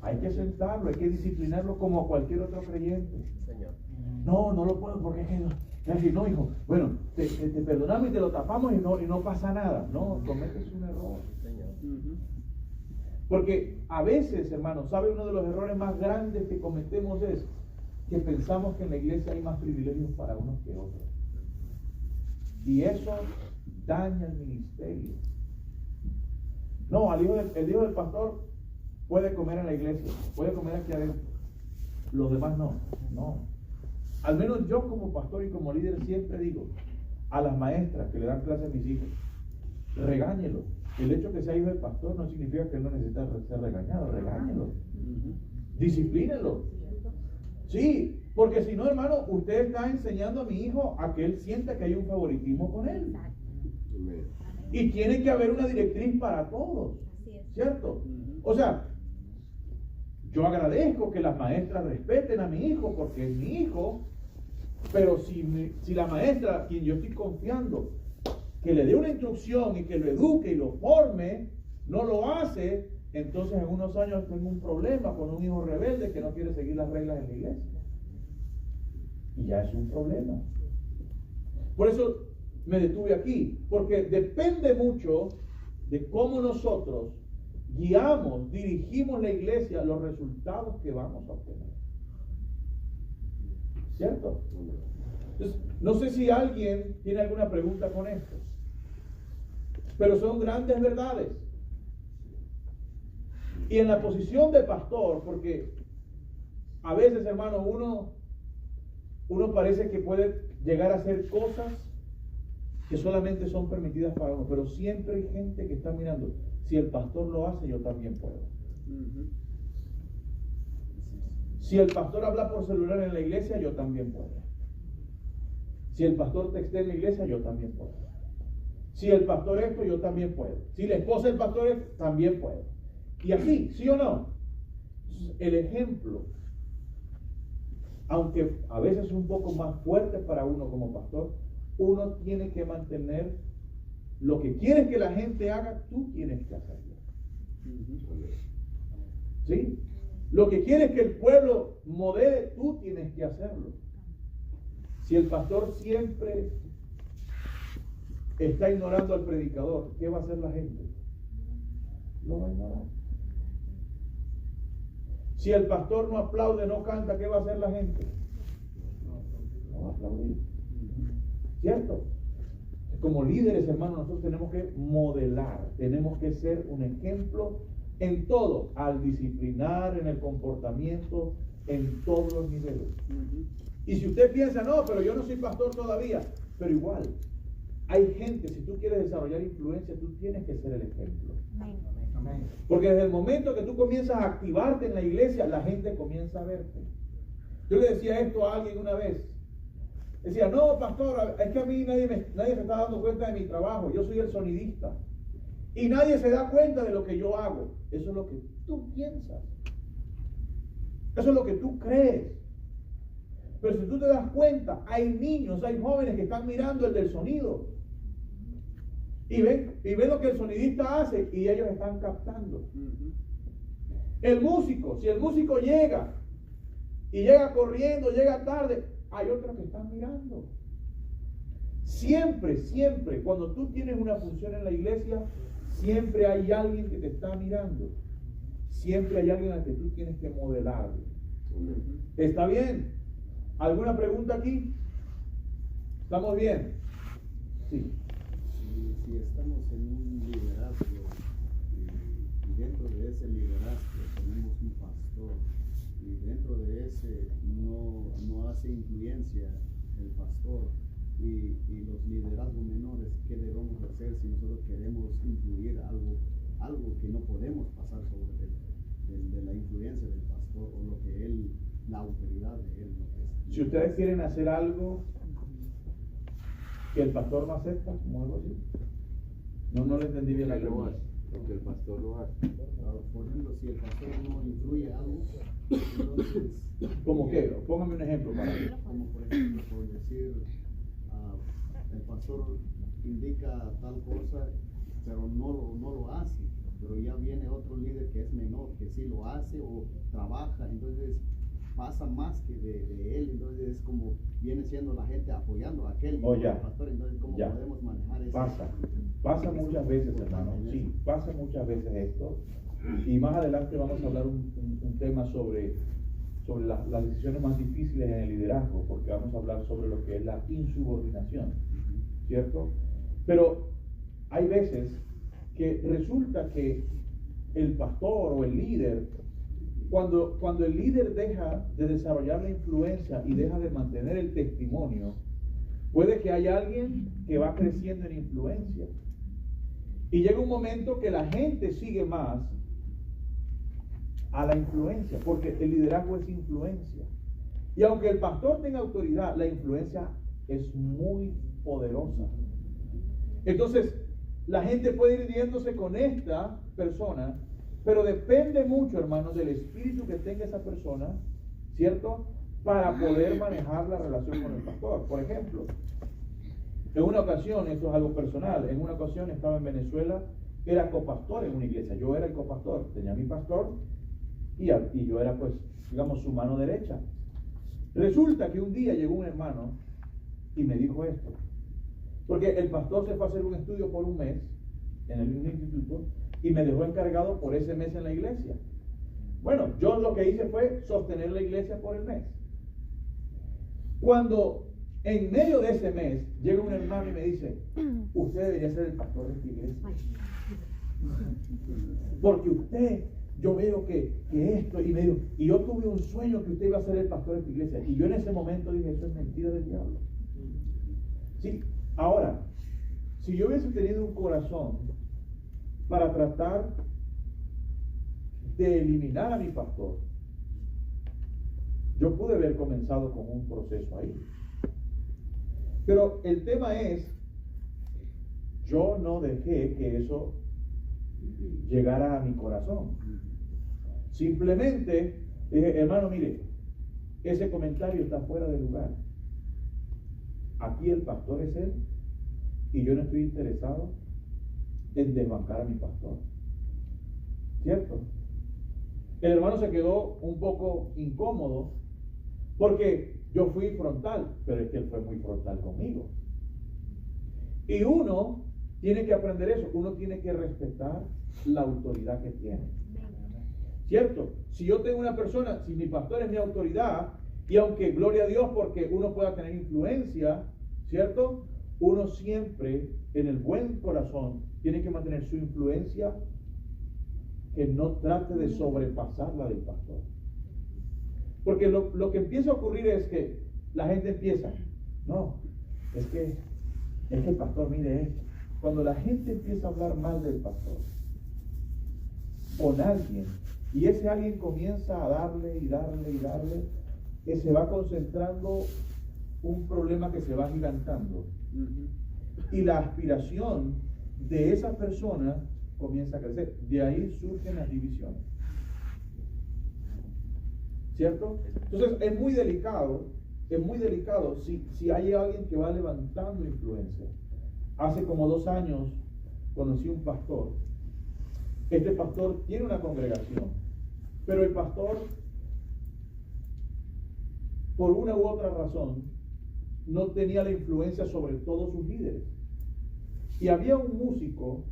Hay que sentarlo, hay que disciplinarlo como a cualquier otro creyente. No lo puedo porque es que no, hijo, bueno, te perdonamos y te lo tapamos y no pasa nada. No, cometes un error. Porque a veces, hermano, ¿sabe? Uno de los errores más grandes que cometemos es que pensamos que en la iglesia hay más privilegios para unos que otros. Y eso daña el ministerio. No, el hijo del pastor puede comer en la iglesia, puede comer aquí adentro. Los demás no. Al menos yo como pastor y como líder siempre digo a las maestras que le dan clase a mis hijos, regáñelo. El hecho que sea hijo del pastor no significa que él no necesita ser regañado, regáñelo. Disciplínelo. Sí, porque si no, hermano, usted está enseñando a mi hijo a que él sienta que hay un favoritismo con él. Y tiene que haber una directriz para todos, ¿cierto? O sea, yo agradezco que las maestras respeten a mi hijo porque es mi hijo, pero si la maestra, a quien yo estoy confiando, que le dé una instrucción y que lo eduque y lo forme, no lo hace, entonces en unos años tengo un problema con un hijo rebelde que no quiere seguir las reglas en la iglesia. Y ya es un problema. Por eso me detuve aquí, porque depende mucho de cómo nosotros guiamos, dirigimos la iglesia, los resultados que vamos a obtener. ¿Cierto? Entonces, no sé si alguien tiene alguna pregunta con esto, pero son grandes verdades. Y en la posición de pastor, porque a veces, hermano, uno parece que puede llegar a hacer cosas que solamente son permitidas para uno, pero siempre hay gente que está mirando. Si el pastor lo hace, yo también puedo. Si el pastor habla por celular en la iglesia, yo también puedo. Si el pastor textea en la iglesia, yo también puedo. Si el pastor esto, yo también puedo. Si la esposa del pastor esto, también puedo. Y así, ¿sí o no? El ejemplo, aunque a veces es un poco más fuerte para uno como pastor, uno tiene que mantener lo que quieres que la gente haga, tú tienes que hacerlo. ¿Sí? Lo que quiere es que el pueblo modele, tú tienes que hacerlo. Si el pastor siempre está ignorando al predicador, ¿qué va a hacer la gente? Lo va a ignorar. Si el pastor no aplaude, no canta, ¿qué va a hacer la gente? No va a aplaudir. ¿Cierto? Como líderes, hermanos, nosotros tenemos que modelar, tenemos que ser un ejemplo en todo, al disciplinar, en el comportamiento, en todos los niveles. Y si usted piensa, no, pero yo no soy pastor todavía, pero igual, hay gente, si tú quieres desarrollar influencia, tú tienes que ser el ejemplo. Porque desde el momento que tú comienzas a activarte en la iglesia, la gente comienza a verte. Yo le decía esto a alguien una vez. Decía, no, pastor, es que a mí nadie se está dando cuenta de mi trabajo. Yo soy el sonidista. Y nadie se da cuenta de lo que yo hago. Eso es lo que tú piensas. Eso es lo que tú crees. Pero si tú te das cuenta, hay niños, hay jóvenes que están mirando el del sonido. Y ven lo que el sonidista hace y ellos están captando. El músico, si el músico llega y llega corriendo, llega tarde, hay otros que están mirando. Siempre, siempre, cuando tú tienes una función en la iglesia, siempre hay alguien que te está mirando. Siempre hay alguien al que tú tienes que modelarle. ¿Está bien? ¿Alguna pregunta aquí? ¿Estamos bien? Sí. Si estamos en un liderazgo y dentro de ese liderazgo tenemos un pastor y dentro de ese no hace influencia el pastor y los liderazgos menores, ¿qué debemos hacer si nosotros queremos influir algo que no podemos pasar sobre de la influencia del pastor o lo que él, la autoridad de él? Si ustedes quieren hacer algo que el pastor no acepta, como algo así. No le entendí bien la pregunta. Porque el pastor lo hace. Por ejemplo, si el pastor no influye algo, entonces... ¿Cómo qué? Póngame un ejemplo para mí. Como por ejemplo, por decir, el pastor indica tal cosa, pero no lo hace. Pero ya viene otro líder que es menor, que sí lo hace o trabaja, entonces pasa más que de él, entonces es como viene siendo la gente apoyando a aquel pastor, entonces ¿cómo podemos manejar eso? Pasa muchas veces, hermano, sí, pasa muchas veces esto, y más adelante vamos a hablar un tema sobre las decisiones más difíciles en el liderazgo, porque vamos a hablar sobre lo que es la insubordinación, ¿cierto? Pero hay veces que resulta que el pastor o el líder, cuando el líder deja de desarrollar la influencia y deja de mantener el testimonio, puede que haya alguien que va creciendo en influencia. Y llega un momento que la gente sigue más a la influencia, porque el liderazgo es influencia. Y aunque el pastor tenga autoridad, la influencia es muy poderosa. Entonces, la gente puede ir yéndose con esta persona, pero depende mucho, hermanos, del espíritu que tenga esa persona, ¿cierto? Para poder manejar la relación con el pastor. Por ejemplo, en una ocasión, esto es algo personal, en una ocasión estaba en Venezuela, era copastor en una iglesia. Yo era el copastor, tenía mi pastor y yo era, pues, digamos, su mano derecha. Resulta que un día llegó un hermano y me dijo esto. Porque el pastor se fue a hacer un estudio por un mes en el mismo instituto y me dejó encargado por ese mes en la iglesia. Bueno, yo lo que hice fue sostener la iglesia por el mes. Cuando en medio de ese mes llega un hermano y me dice, usted debería ser el pastor de esta iglesia. Porque usted, yo veo que esto, y yo tuve un sueño que usted iba a ser el pastor de esta iglesia. Y yo en ese momento dije, eso es mentira del diablo. Sí. Ahora, si yo hubiese tenido un corazón para tratar de eliminar a mi pastor, yo pude haber comenzado con un proceso ahí. Pero el tema es, yo no dejé que eso llegara a mi corazón. Simplemente dije, hermano, mire, ese comentario está fuera de lugar. Aquí el pastor es él y yo no estoy interesado en desbancar a mi pastor. ¿Cierto? El hermano se quedó un poco incómodo porque yo fui frontal, pero es que él fue muy frontal conmigo. Y uno tiene que aprender eso, uno tiene que respetar la autoridad que tiene. ¿Cierto? Si yo tengo una persona, si mi pastor es mi autoridad, y aunque gloria a Dios porque uno pueda tener influencia, ¿cierto? Uno siempre, en el buen corazón, tiene que mantener su influencia, que no trate de sobrepasar la del pastor. Porque lo que empieza a ocurrir es que la gente empieza, no, es que el pastor, mire esto. Cuando la gente empieza a hablar mal del pastor con alguien, y ese alguien comienza a darle y darle y darle, que se va concentrando un problema que se va gigantando. Y la aspiración de esa persona comienza a crecer. De ahí surgen las divisiones. ¿Cierto? Entonces es muy delicado si hay alguien que va levantando influencia. Hace como 2 años conocí un pastor. Este pastor tiene una congregación, pero el pastor, por una u otra razón, no tenía la influencia sobre todos sus líderes. Y había un músico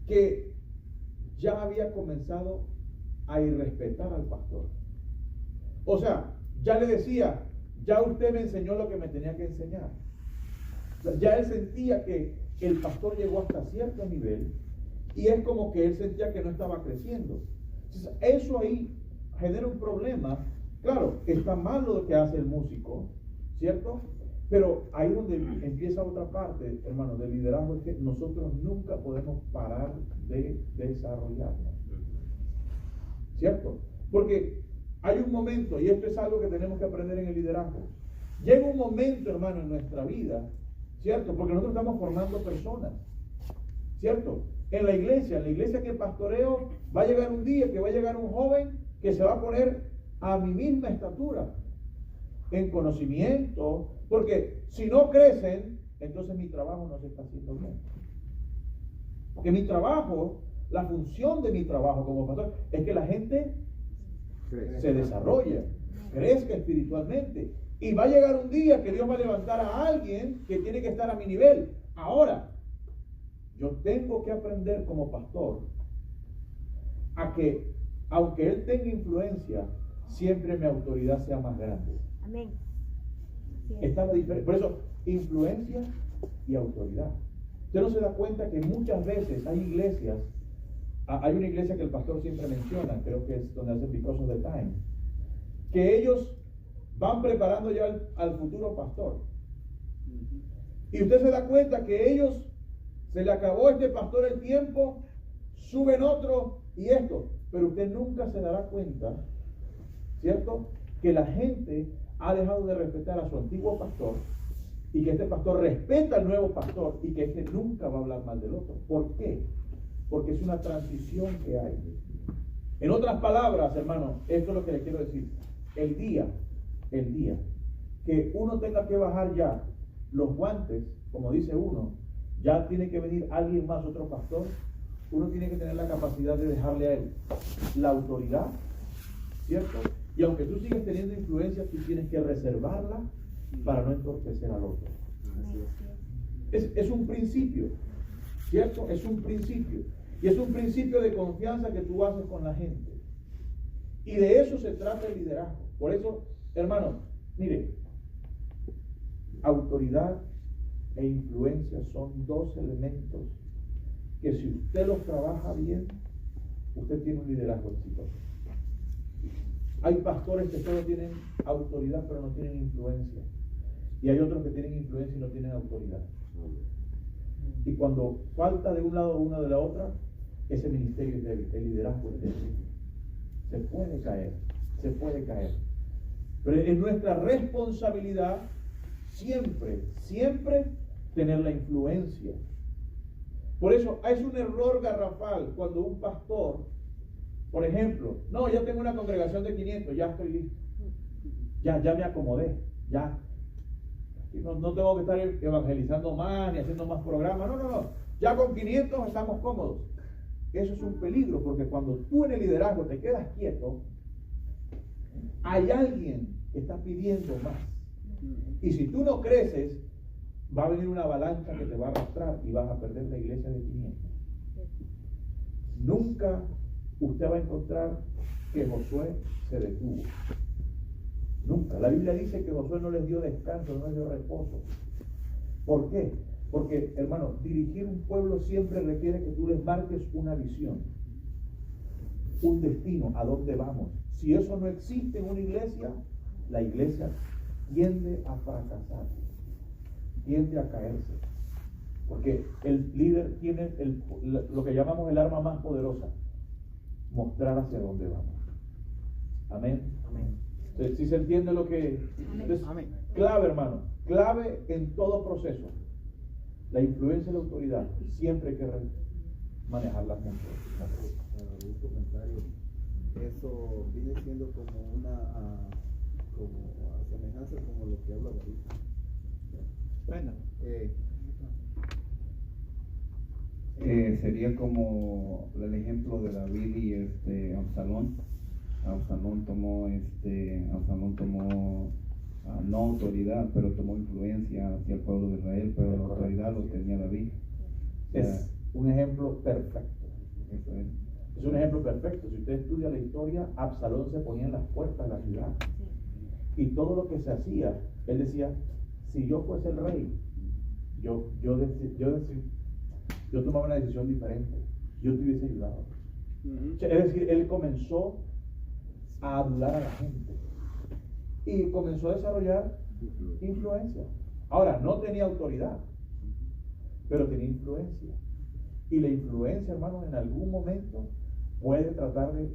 que ya había comenzado a irrespetar al pastor. O sea, ya le decía, ya usted me enseñó lo que me tenía que enseñar. Ya él sentía que el pastor llegó hasta cierto nivel y es como que él sentía que no estaba creciendo. Entonces, eso ahí genera un problema. Claro, está mal lo que hace el músico, ¿cierto? Pero ahí donde empieza otra parte, hermano, del liderazgo, es que nosotros nunca podemos parar de desarrollarnos. ¿Cierto? Porque hay un momento, y esto es algo que tenemos que aprender en el liderazgo. Llega un momento, hermano, en nuestra vida, ¿cierto? Porque nosotros estamos formando personas, ¿cierto? En la iglesia que pastoreo, va a llegar un día que va a llegar un joven que se va a poner a mi misma estatura, en conocimiento, porque si no crecen, entonces mi trabajo no se está haciendo bien. Porque mi trabajo, la función de mi trabajo como pastor, es que la gente se desarrolle, crezca espiritualmente. Y va a llegar un día que Dios va a levantar a alguien que tiene que estar a mi nivel. Ahora, yo tengo que aprender como pastor a que, aunque él tenga influencia, siempre mi autoridad sea más grande. Amén. Está la diferencia. Por eso, influencia y autoridad. Usted no se da cuenta que muchas veces hay iglesias, hay una iglesia que el pastor siempre menciona, creo que es donde hacen Because of the Time, que ellos van preparando ya al futuro pastor. Y usted se da cuenta que ellos, se le acabó este pastor el tiempo, suben otro y esto, pero usted nunca se dará cuenta, ¿cierto?, que la gente ha dejado de respetar a su antiguo pastor y que este pastor respeta al nuevo pastor y que este nunca va a hablar mal del otro. ¿Por qué? Porque es una transición que hay. En otras palabras, hermano, esto es lo que le quiero decir. El día que uno tenga que bajar ya los guantes, como dice uno, ya tiene que venir alguien más, otro pastor, uno tiene que tener la capacidad de dejarle a él la autoridad, ¿cierto? Y aunque tú sigues teniendo influencia, tú tienes que reservarla para no entorpecer al otro. Es un principio, ¿cierto? Es un principio. Y es un principio de confianza que tú haces con la gente. Y de eso se trata el liderazgo. Por eso, hermano, mire, autoridad e influencia son 2 elementos que si usted los trabaja bien, usted tiene un liderazgo exitoso. Hay pastores que solo tienen autoridad pero no tienen influencia. Y hay otros que tienen influencia y no tienen autoridad. Y cuando falta de un lado o una de la otra, ese ministerio es débil, el liderazgo es débil. Se puede caer. Pero es nuestra responsabilidad siempre tener la influencia. Por eso es un error garrafal cuando un pastor, por ejemplo, no, ya tengo una congregación de 500, ya estoy listo. Ya me acomodé, ya. No tengo que estar evangelizando más ni haciendo más programas. No. Ya con 500 estamos cómodos. eso es un peligro, porque cuando tú en el liderazgo te quedas quieto, hay alguien que está pidiendo más. Y si tú no creces, va a venir una avalancha que te va a arrastrar y vas a perder la iglesia de 500. Nunca usted va a encontrar que Josué se detuvo. Nunca. La Biblia dice que Josué no les dio descanso, no les dio reposo. ¿Por qué? Porque, hermano, dirigir un pueblo siempre requiere que tú les marques una visión, un destino, a dónde vamos. Si eso no existe en una iglesia, la iglesia tiende a fracasar, tiende a caerse. Porque el líder tiene lo que llamamos el arma más poderosa, mostrar hacia dónde vamos. Amén. Amén. Entonces, si se entiende lo que... Entonces, Amén. clave, hermano, clave en todo proceso. La influencia y la autoridad, siempre hay que manejarlas mucho. Un comentario. Eso viene siendo como una como a semejanza como lo que habla David. Bueno. Sería como el ejemplo de David y Absalón. Absalón tomó no autoridad, pero tomó influencia hacia el pueblo de Israel, pero la autoridad lo tenía David. Es un ejemplo perfecto. Eso es. Es un ejemplo perfecto. Si usted estudia la historia, Absalón se ponía en las puertas de la ciudad. Y todo lo que se hacía, él decía, si yo fuese el rey, yo tomaba una decisión diferente. Yo te hubiese ayudado. Es decir, él comenzó a adular a la gente. Y comenzó a desarrollar influencia. Ahora, no tenía autoridad, pero tenía influencia. Y la influencia, hermanos, en algún momento puede tratar de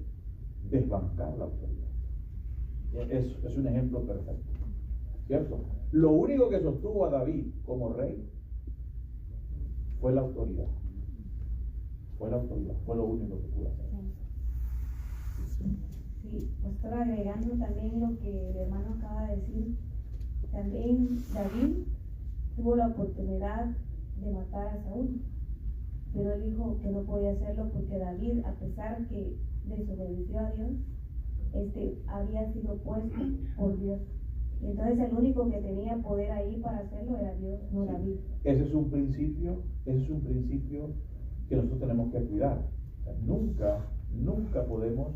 desbancar la autoridad. Es un ejemplo perfecto, ¿cierto? Lo único que sostuvo a David como rey fue la autoridad. Fue la autoridad, fue lo único que pudo hacer. Sí, pastor, agregando también lo que el hermano acaba de decir, también David tuvo la oportunidad de matar a Saúl, pero él dijo que no podía hacerlo porque David, a pesar que desobedeció a Dios, había sido puesto por Dios. Y entonces el único que tenía poder ahí para hacerlo era Dios, no David. Ese es un principio que nosotros tenemos que cuidar. O sea, nunca podemos,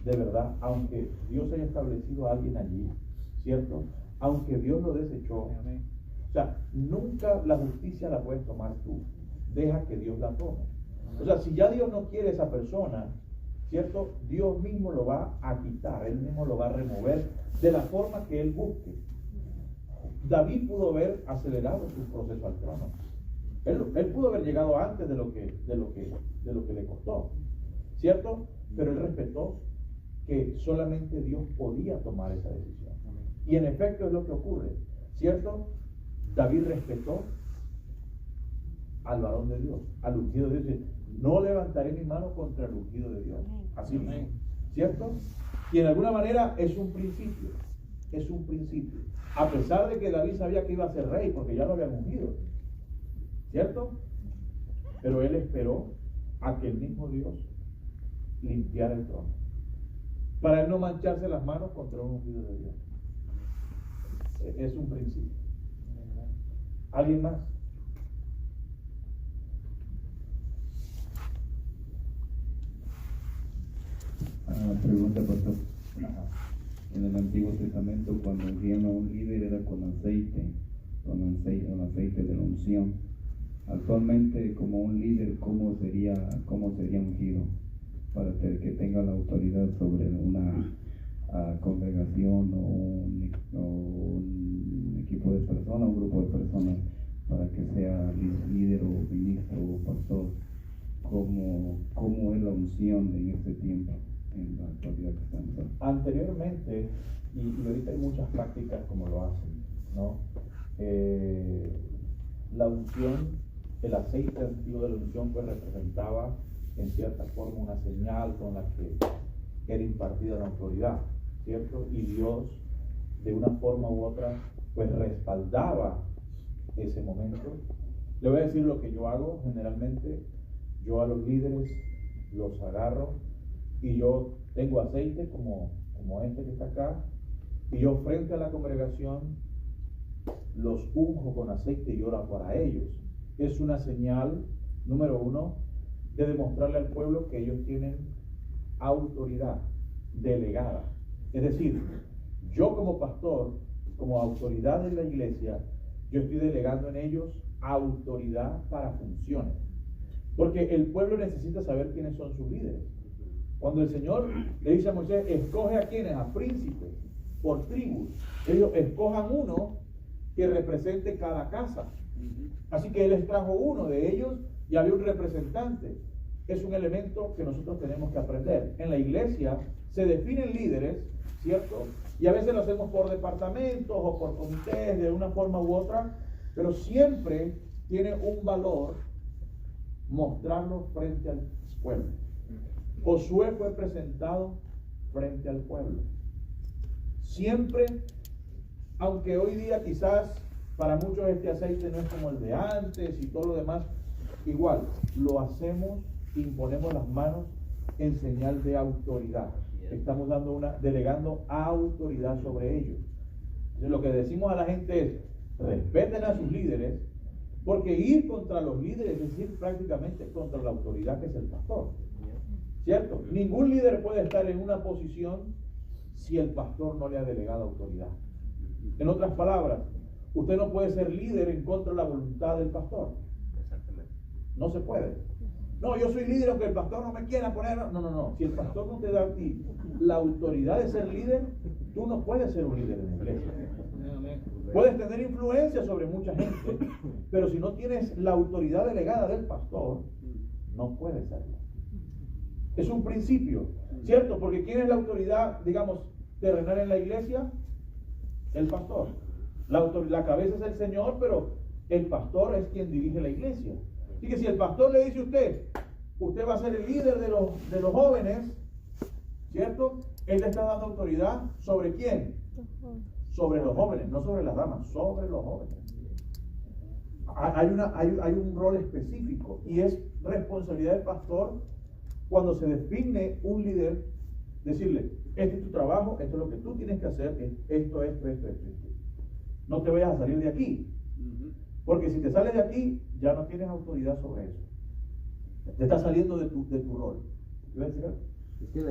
de verdad, aunque Dios haya establecido a alguien allí, ¿cierto? Aunque Dios lo desechó, o sea, nunca la justicia la puedes tomar tú. Deja que Dios la tome. O sea, si ya Dios no quiere esa persona, ¿cierto? Dios mismo lo va a quitar, Él mismo lo va a remover de la forma que Él busque. David pudo haber acelerado su proceso al trono. Él pudo haber llegado antes de lo que le costó, ¿cierto? Pero él respetó que solamente Dios podía tomar esa decisión. Y en efecto es lo que ocurre, ¿cierto? David respetó al varón de Dios, al ungido de Dios. No levantaré mi mano contra el ungido de Dios. Así mismo, ¿cierto? Y en alguna manera es un principio. Es un principio. A pesar de que David sabía que iba a ser rey, porque ya lo habían ungido, ¿cierto? Pero él esperó a que el mismo Dios limpiara el trono, para él no mancharse las manos contra un ungido de Dios. Es un principio. ¿Alguien más? Pregunta, pastor. En el Antiguo Testamento, cuando ungían a un líder, era con aceite de la unción. Actualmente, como un líder, ¿cómo sería ungido para que tenga la autoridad sobre una congregación o un equipo de personas, un grupo de personas, para que sea líder o ministro o pastor? ¿Cómo es la unción en este tiempo, en la actualidad que estamos? Anteriormente, y ahorita hay muchas prácticas como lo hacen, ¿no? La unción, el aceite antiguo de la unción, pues representaba en cierta forma una señal con la que era impartida la autoridad, ¿cierto? Y Dios, de una forma u otra, pues respaldaba ese momento. Le voy a decir lo que yo hago generalmente. Yo a los líderes los agarro y yo tengo aceite como este que está acá, y yo frente a la congregación los unjo con aceite y oro para ellos. Es una señal, número uno, de demostrarle al pueblo que ellos tienen autoridad delegada. Es decir, yo como pastor, como autoridad de la iglesia, yo estoy delegando en ellos autoridad para funciones. Porque el pueblo necesita saber quiénes son sus líderes. Cuando el Señor le dice a Moisés, escoge a quienes, a príncipes, por tribus, ellos escojan uno que represente cada casa. Así que Él les trajo uno de ellos y había un representante. Es un elemento que nosotros tenemos que aprender. En la iglesia se definen líderes, ¿cierto? Y a veces lo hacemos por departamentos o por comités de una forma u otra, pero siempre tiene un valor mostrarlo frente al pueblo. Josué fue presentado frente al pueblo. Siempre, aunque hoy día quizás para muchos este aceite no es como el de antes y todo lo demás, igual lo hacemos, imponemos las manos en señal de autoridad. Estamos delegando autoridad sobre ellos. Entonces, lo que decimos a la gente es, respeten a sus líderes, porque ir contra los líderes es ir prácticamente contra la autoridad que es el pastor. ¿Cierto? Ningún líder puede estar en una posición si el pastor no le ha delegado autoridad. En otras palabras, usted no puede ser líder en contra de la voluntad del pastor. No se puede. No, yo soy líder aunque el pastor no me quiera poner. No. Si el pastor no te da a ti la autoridad de ser líder, tú no puedes ser un líder en la iglesia. Puedes tener influencia sobre mucha gente, pero si no tienes la autoridad delegada del pastor, no puedes serlo. Es un principio, ¿cierto? Porque ¿quién es la autoridad, digamos, terrenal en la iglesia? El pastor. La cabeza es el Señor, pero el pastor es quien dirige la iglesia. Así que si el pastor le dice a usted va a ser el líder de los jóvenes, ¿cierto? Él le está dando autoridad ¿sobre quién? Sobre los jóvenes, no sobre las damas, sobre los jóvenes. Hay un rol específico y es responsabilidad del pastor cuando se define un líder, decirle, este es tu trabajo, esto es lo que tú tienes que hacer, esto. No te vayas a salir de aquí. Porque si te sales de aquí, ya no tienes autoridad sobre eso. Te estás saliendo de tu rol. ¿Ibas a decir algo? Es que en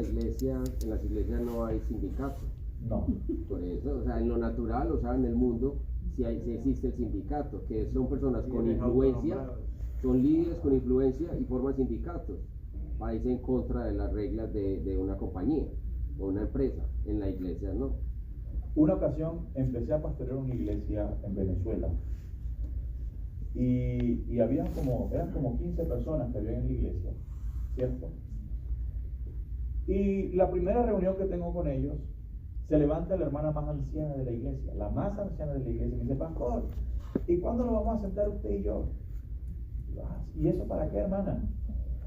las iglesias no hay sindicatos. No. Por eso, o sea, en lo natural, o sea, en el mundo, sí existe el sindicato, que son personas con influencia, son líderes con influencia y forman sindicatos para irse en contra de las reglas de una compañía o una empresa. En la iglesia no. Una ocasión empecé a pastorear una iglesia en Venezuela y eran como 15 personas que había en la iglesia, ¿cierto? Y la primera reunión que tengo con ellos, se levanta la hermana más anciana de la iglesia, la más anciana de la iglesia, y me dice, pastor, ¿y cuándo nos vamos a sentar usted y yo? ¿Y eso para qué, hermana?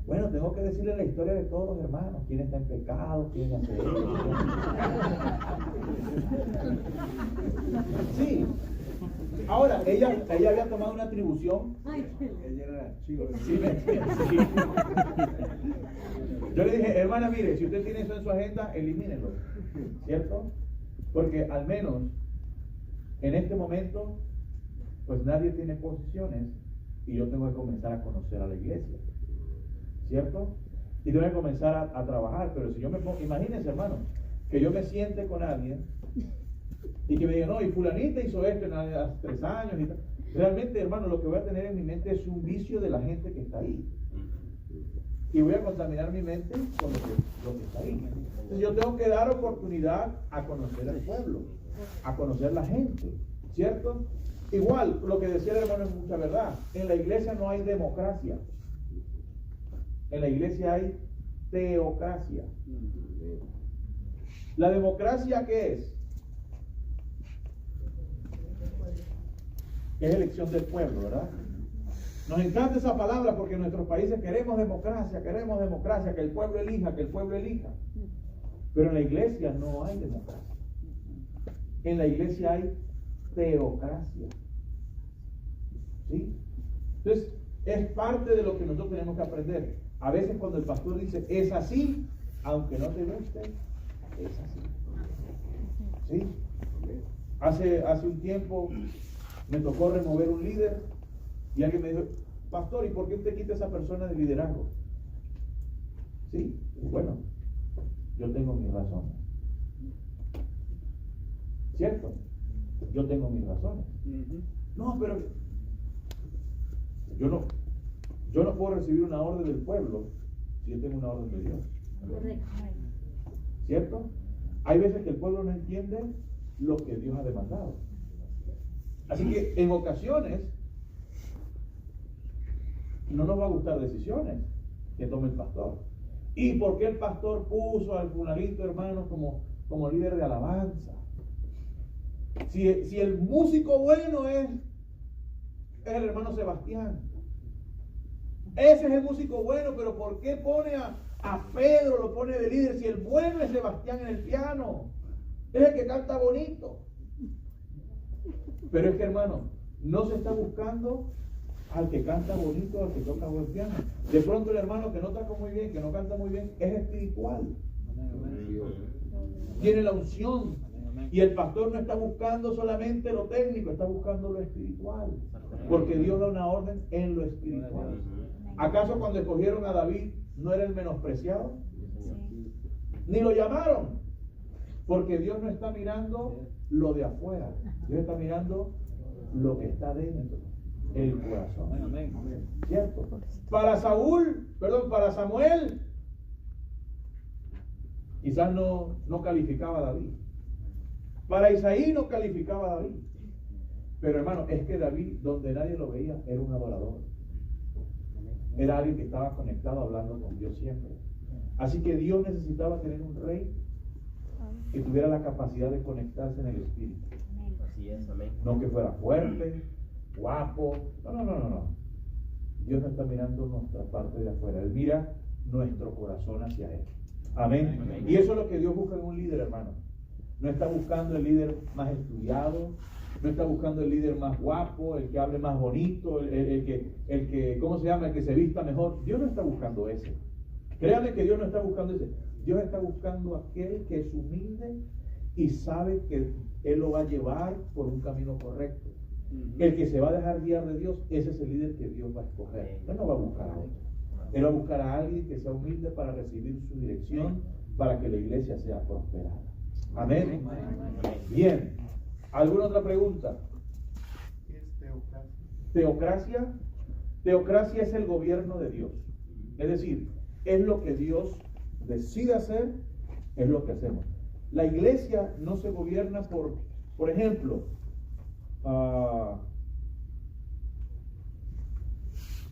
Bueno, tengo que decirle la historia de todos los hermanos, quién está en pecado, quién hace esto. Sí. Ahora, ella había tomado una atribución. Ella era chivo. Sí, sí. Yo le dije, hermana, mire, si usted tiene eso en su agenda, elimínelo. ¿Cierto? Porque al menos en este momento, pues nadie tiene posiciones y yo tengo que comenzar a conocer a la iglesia. ¿Cierto? Y tengo que comenzar a trabajar. Pero si yo me pongo, imagínense, hermano, que yo me siente con alguien y que me diga, no, y fulanita hizo esto hace 3 años y tal. Realmente, hermano, lo que voy a tener en mi mente es un vicio de la gente que está ahí. Y voy a contaminar mi mente con lo que está ahí. Entonces yo tengo que dar oportunidad a conocer al pueblo, a conocer la gente, ¿cierto? Igual, lo que decía el hermano es mucha verdad. En la iglesia no hay democracia. En la iglesia hay teocracia. ¿La democracia qué es? Es elección del pueblo, ¿verdad? Nos encanta esa palabra porque en nuestros países queremos democracia, que el pueblo elija, Pero en la iglesia no hay democracia. En la iglesia hay teocracia. ¿Sí? Entonces, es parte de lo que nosotros tenemos que aprender. A veces cuando el pastor dice, es así, aunque no te guste, es así. ¿Sí? Hace un tiempo me tocó remover un líder y alguien me dijo, pastor, ¿y por qué usted quita a esa persona de liderazgo? Sí, bueno, yo tengo mis razones. ¿Cierto? Yo tengo mis razones. No, pero yo no puedo recibir una orden del pueblo si yo tengo una orden de Dios. ¿Cierto? Hay veces que el pueblo no entiende lo que Dios ha demandado. Así que en ocasiones no nos va a gustar decisiones que tome el pastor. ¿Y por qué el pastor puso al fulanito hermano como líder de alabanza? Si el músico bueno es el hermano Sebastián. Ese es el músico bueno, pero ¿por qué pone a Pedro, lo pone de líder? Si el bueno es Sebastián en el piano, es el que canta bonito. Pero es que, hermano, no se está buscando al que canta bonito, al que toca buen piano. De pronto el hermano que no toca muy bien, que no canta muy bien, es espiritual. Tiene la unción. Y el pastor no está buscando solamente lo técnico, está buscando lo espiritual. Porque Dios da una orden en lo espiritual. ¿Acaso cuando escogieron a David no era el menospreciado? Ni lo llamaron. Porque Dios no está mirando lo de afuera. Dios está mirando lo que está dentro, el corazón. ¿Cierto? Para Samuel, quizás no calificaba a David. Para Isaí no calificaba a David. Pero hermano, es que David, donde nadie lo veía, era un adorador. Era alguien que estaba conectado hablando con Dios siempre. Así que Dios necesitaba tener un rey que tuviera la capacidad de conectarse en el espíritu. Así es, amén. No que fuera fuerte, guapo. No. Dios no está mirando nuestra parte de afuera. Él mira nuestro corazón hacia Él. Amén. Y eso es lo que Dios busca en un líder, hermano. No está buscando el líder más estudiado, no está buscando el líder más guapo, el que hable más bonito, el que, ¿cómo se llama? El que se vista mejor. Dios no está buscando ese. Créanme que Dios no está buscando ese. Dios está buscando aquel que es humilde y sabe que Él lo va a llevar por un camino correcto. El que se va a dejar guiar de Dios, ese es el líder que Dios va a escoger. Él no va a buscar a otro. Él va a buscar a alguien que sea humilde para recibir su dirección, para que la iglesia sea prosperada. Amén. Bien. ¿Alguna otra pregunta? ¿Qué es teocracia? Teocracia. Teocracia es el gobierno de Dios. Es decir, es lo que Dios decide hacer, es lo que hacemos. La iglesia no se gobierna por ejemplo,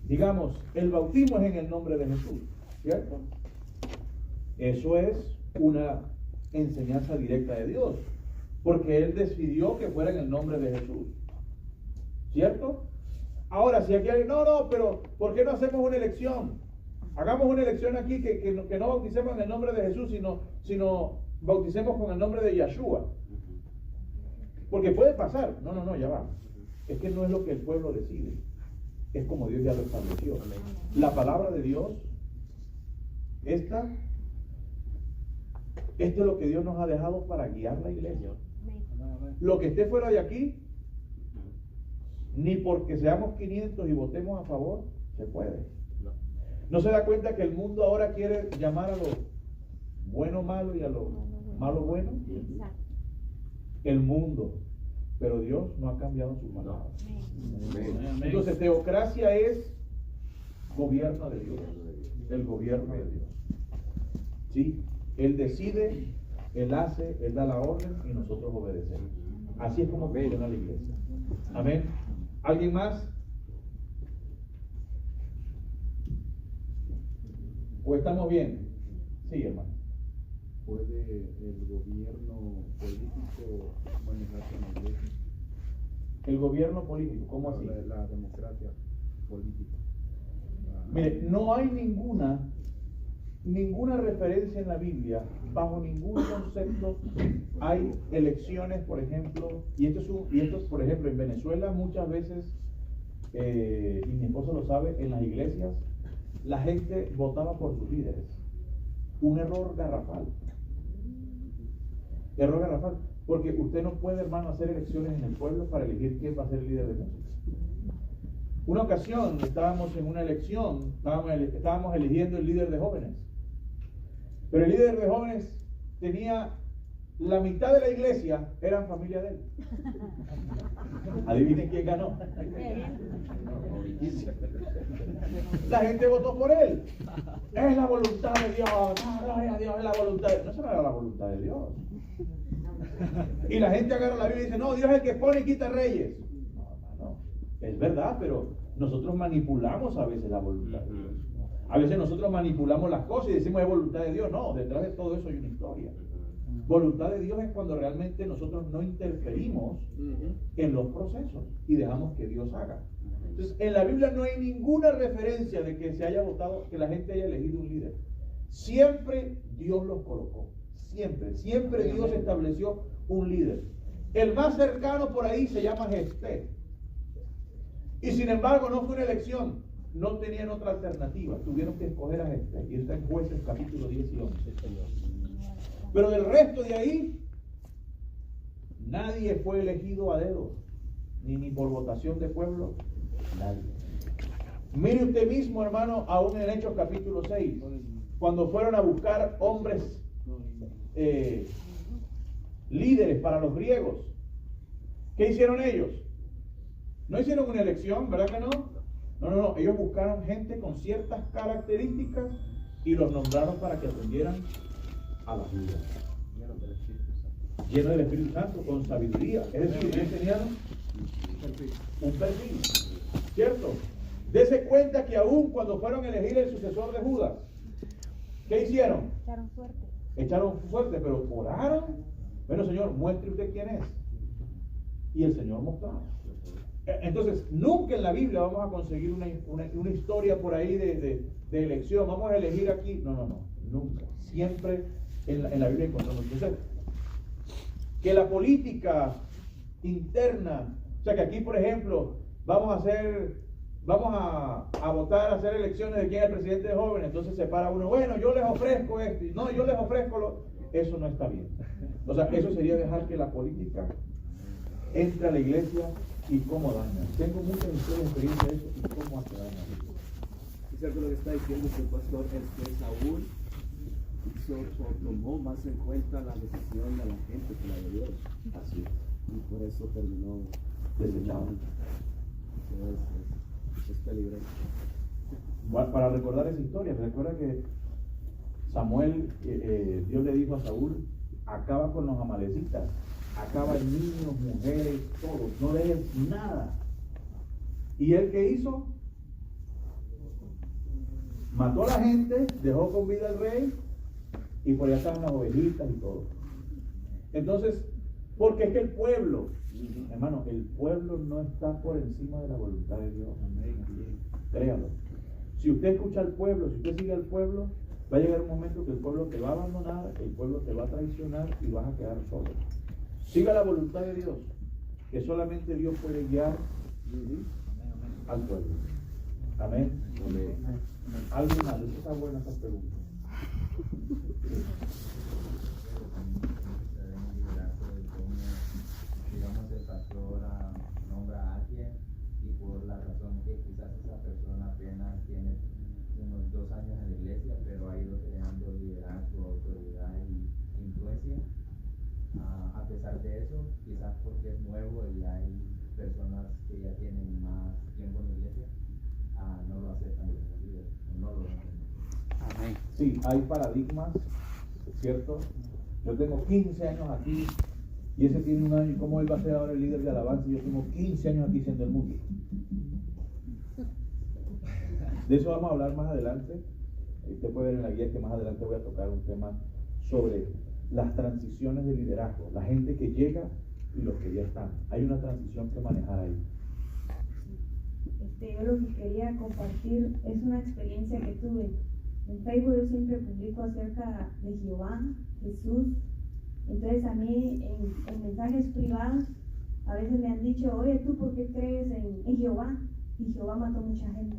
digamos, el bautismo es en el nombre de Jesús, ¿cierto? Eso es una enseñanza directa de Dios, porque Él decidió que fuera en el nombre de Jesús, ¿cierto? Ahora, si aquí hay, no, pero ¿por qué no hacemos una elección? Hagamos una elección aquí que no bauticemos en el nombre de Jesús, sino bauticemos con el nombre de Yahshua. Porque puede pasar. No, ya va. Es que no es lo que el pueblo decide. Es como Dios ya lo estableció. La palabra de Dios, esto es lo que Dios nos ha dejado para guiar la iglesia. Lo que esté fuera de aquí, ni porque seamos 500 y votemos a favor, se puede. ¿No se da cuenta que el mundo ahora quiere llamar a lo bueno malo y a lo malo bueno? El mundo. Pero Dios no ha cambiado su palabra. Entonces, teocracia es gobierno de Dios. El gobierno de Dios. ¿Sí? Él decide, Él hace, Él da la orden y nosotros obedecemos. Así es como funciona la iglesia. Amén. ¿Alguien más? ¿O estamos bien? Sí, hermano. ¿Puede el gobierno político manejarse en la iglesia? El gobierno político, ¿cómo así? La democracia política. Mire, no hay ninguna referencia en la Biblia, bajo ningún concepto hay elecciones, por ejemplo, y esto es, por ejemplo, en Venezuela muchas veces, y mi esposa lo sabe, en las iglesias la gente votaba por sus líderes. Un error garrafal. Error garrafal. Porque usted no puede, hermano, hacer elecciones en el pueblo para elegir quién va a ser el líder de música. Una ocasión estábamos en una elección, estábamos eligiendo el líder de jóvenes. Pero el líder de jóvenes tenía la mitad de la iglesia, eran familia de él. Adivinen quién ganó. La gente votó por él. Es la voluntad de Dios. Gloria a Dios, es la voluntad de Dios. No, eso no era la voluntad de Dios. Y la gente agarra la Biblia y dice, no, Dios es el que pone y quita reyes. No. Es verdad, pero nosotros manipulamos a veces la voluntad de Dios. A veces nosotros manipulamos las cosas y decimos es voluntad de Dios. No, detrás de todo eso hay una historia. Voluntad de Dios es cuando realmente nosotros no interferimos en los procesos y dejamos que Dios haga. Entonces, en la Biblia no hay ninguna referencia de que se haya votado, que la gente haya elegido un líder. Siempre Dios los colocó. Siempre Dios estableció un líder. El más cercano por ahí se llama Jefté. Y sin embargo no fue una elección. No tenían otra alternativa. Tuvieron que escoger a Jefté. Y está en Jueces capítulo 10 y 11. Pero del resto de ahí, nadie fue elegido a dedo. Ni por votación de pueblo. Nadie. Mire usted mismo, hermano, aún en Hechos capítulo 6. Cuando fueron a buscar hombres líderes para los griegos, ¿qué hicieron ellos? No hicieron una elección, ¿verdad que no? No, ellos buscaron gente con ciertas características y los nombraron para que atendieran a las vidas. Llenos del Espíritu Santo, con sabiduría. Es decir, ellos tenían un perfil, ¿cierto? Dese cuenta que aún cuando fueron a elegir el sucesor de Judas, ¿qué hicieron? Echaron suerte, pero oraron. Bueno, Señor, muestre usted quién es. Y el Señor mostró. Entonces, nunca en la Biblia vamos a conseguir una historia por ahí de elección. Vamos a elegir aquí. No, nunca. Siempre en la Biblia encontramos. Entonces, que la política interna, o sea que aquí, por ejemplo, vamos a votar, a hacer elecciones de quién es el presidente de jóvenes. Entonces se para uno, bueno, yo les ofrezco esto, y no, yo les ofrezco eso no está bien. O sea, eso sería dejar que la política entre a la iglesia y cómo daña. Tengo muchas historias de experiencia de eso y cómo hace daño. Es cierto lo que está diciendo el pastor, es que Saúl tomó más en cuenta la decisión de la gente que la de Dios. Así es. Y por eso terminó desechado. Es peligroso. Bueno, para recordar esa historia, recuerda que Samuel, Dios le dijo a Saúl, acaba con los amalecitas, acaba en niños, mujeres, todos, no dejes nada. ¿Y él qué hizo? Mató a la gente, dejó con vida al rey y por allá estaban las ovejitas y todo. Entonces, porque es que el pueblo, hermano, el pueblo no está por encima de la voluntad de Dios. Créalo. Si usted escucha al pueblo, si usted sigue al pueblo, va a llegar un momento que el pueblo te va a abandonar, el pueblo te va a traicionar y vas a quedar solo. Siga la voluntad de Dios, que solamente Dios puede guiar al pueblo. Amén. ¿Alguien más? Eso está buena esa pregunta. Digamos, el pastor nombra a alguien y por la razón que quizás esa persona apenas tiene unos 2 años en la iglesia, pero ha ido creando liderazgo, autoridad y influencia. A pesar de eso, quizás porque es nuevo y hay personas que ya tienen más tiempo en la iglesia, no lo aceptan como líder, no lo hacen. Amén. Sí, hay paradigmas, ¿cierto? Yo tengo 15 años aquí y ese tiene 1 año. ¿Y cómo él va a ser ahora el líder de alabanza? Y yo tengo 15 años aquí siendo el músico. De eso vamos a hablar más adelante. Usted puede ver en la guía que más adelante voy a tocar un tema sobre las transiciones de liderazgo, la gente que llega y los que ya están. Hay una transición que manejar ahí. Yo lo que quería compartir es una experiencia que tuve. En Facebook yo siempre publico acerca de Jehová, Jesús. Entonces a mí en mensajes privados a veces me han dicho, oye, ¿tú por qué crees en Jehová? Y Jehová mató mucha gente.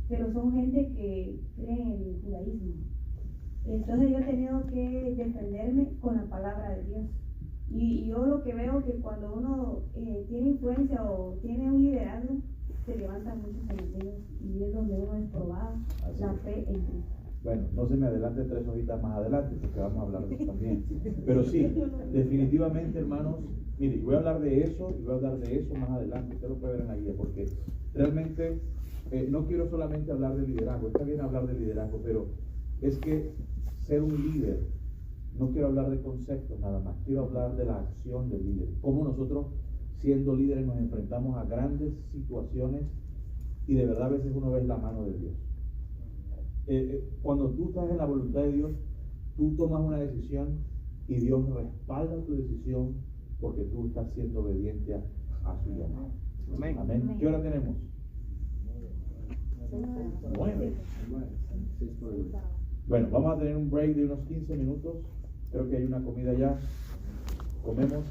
pero son gente que cree en el judaísmo. Entonces yo he tenido que defenderme con la palabra de Dios. Y yo lo que veo que cuando uno tiene influencia o tiene un liderazgo, se levantan muchos enemigos y es donde uno es probado la fe en Cristo. Bueno, no se me adelante 3 hojitas más adelante porque vamos a hablar de eso también. Pero sí, definitivamente, hermanos, mire, voy a hablar de eso y voy a hablar de eso más adelante. Usted lo puede ver en la guía porque realmente no quiero solamente hablar de liderazgo. Está bien hablar de liderazgo, pero es que ser un líder, no quiero hablar de conceptos nada más, quiero hablar de la acción del líder. Cómo nosotros, siendo líderes, nos enfrentamos a grandes situaciones y de verdad a veces uno ve la mano de Dios. Cuando tú estás en la voluntad de Dios, tú tomas una decisión y Dios respalda tu decisión porque tú estás siendo obediente a su llamado. Amén. Amén. ¿Qué hora tenemos? 9. Bueno, vamos a tener un break de unos 15 minutos. Creo que hay una comida ya. Comemos.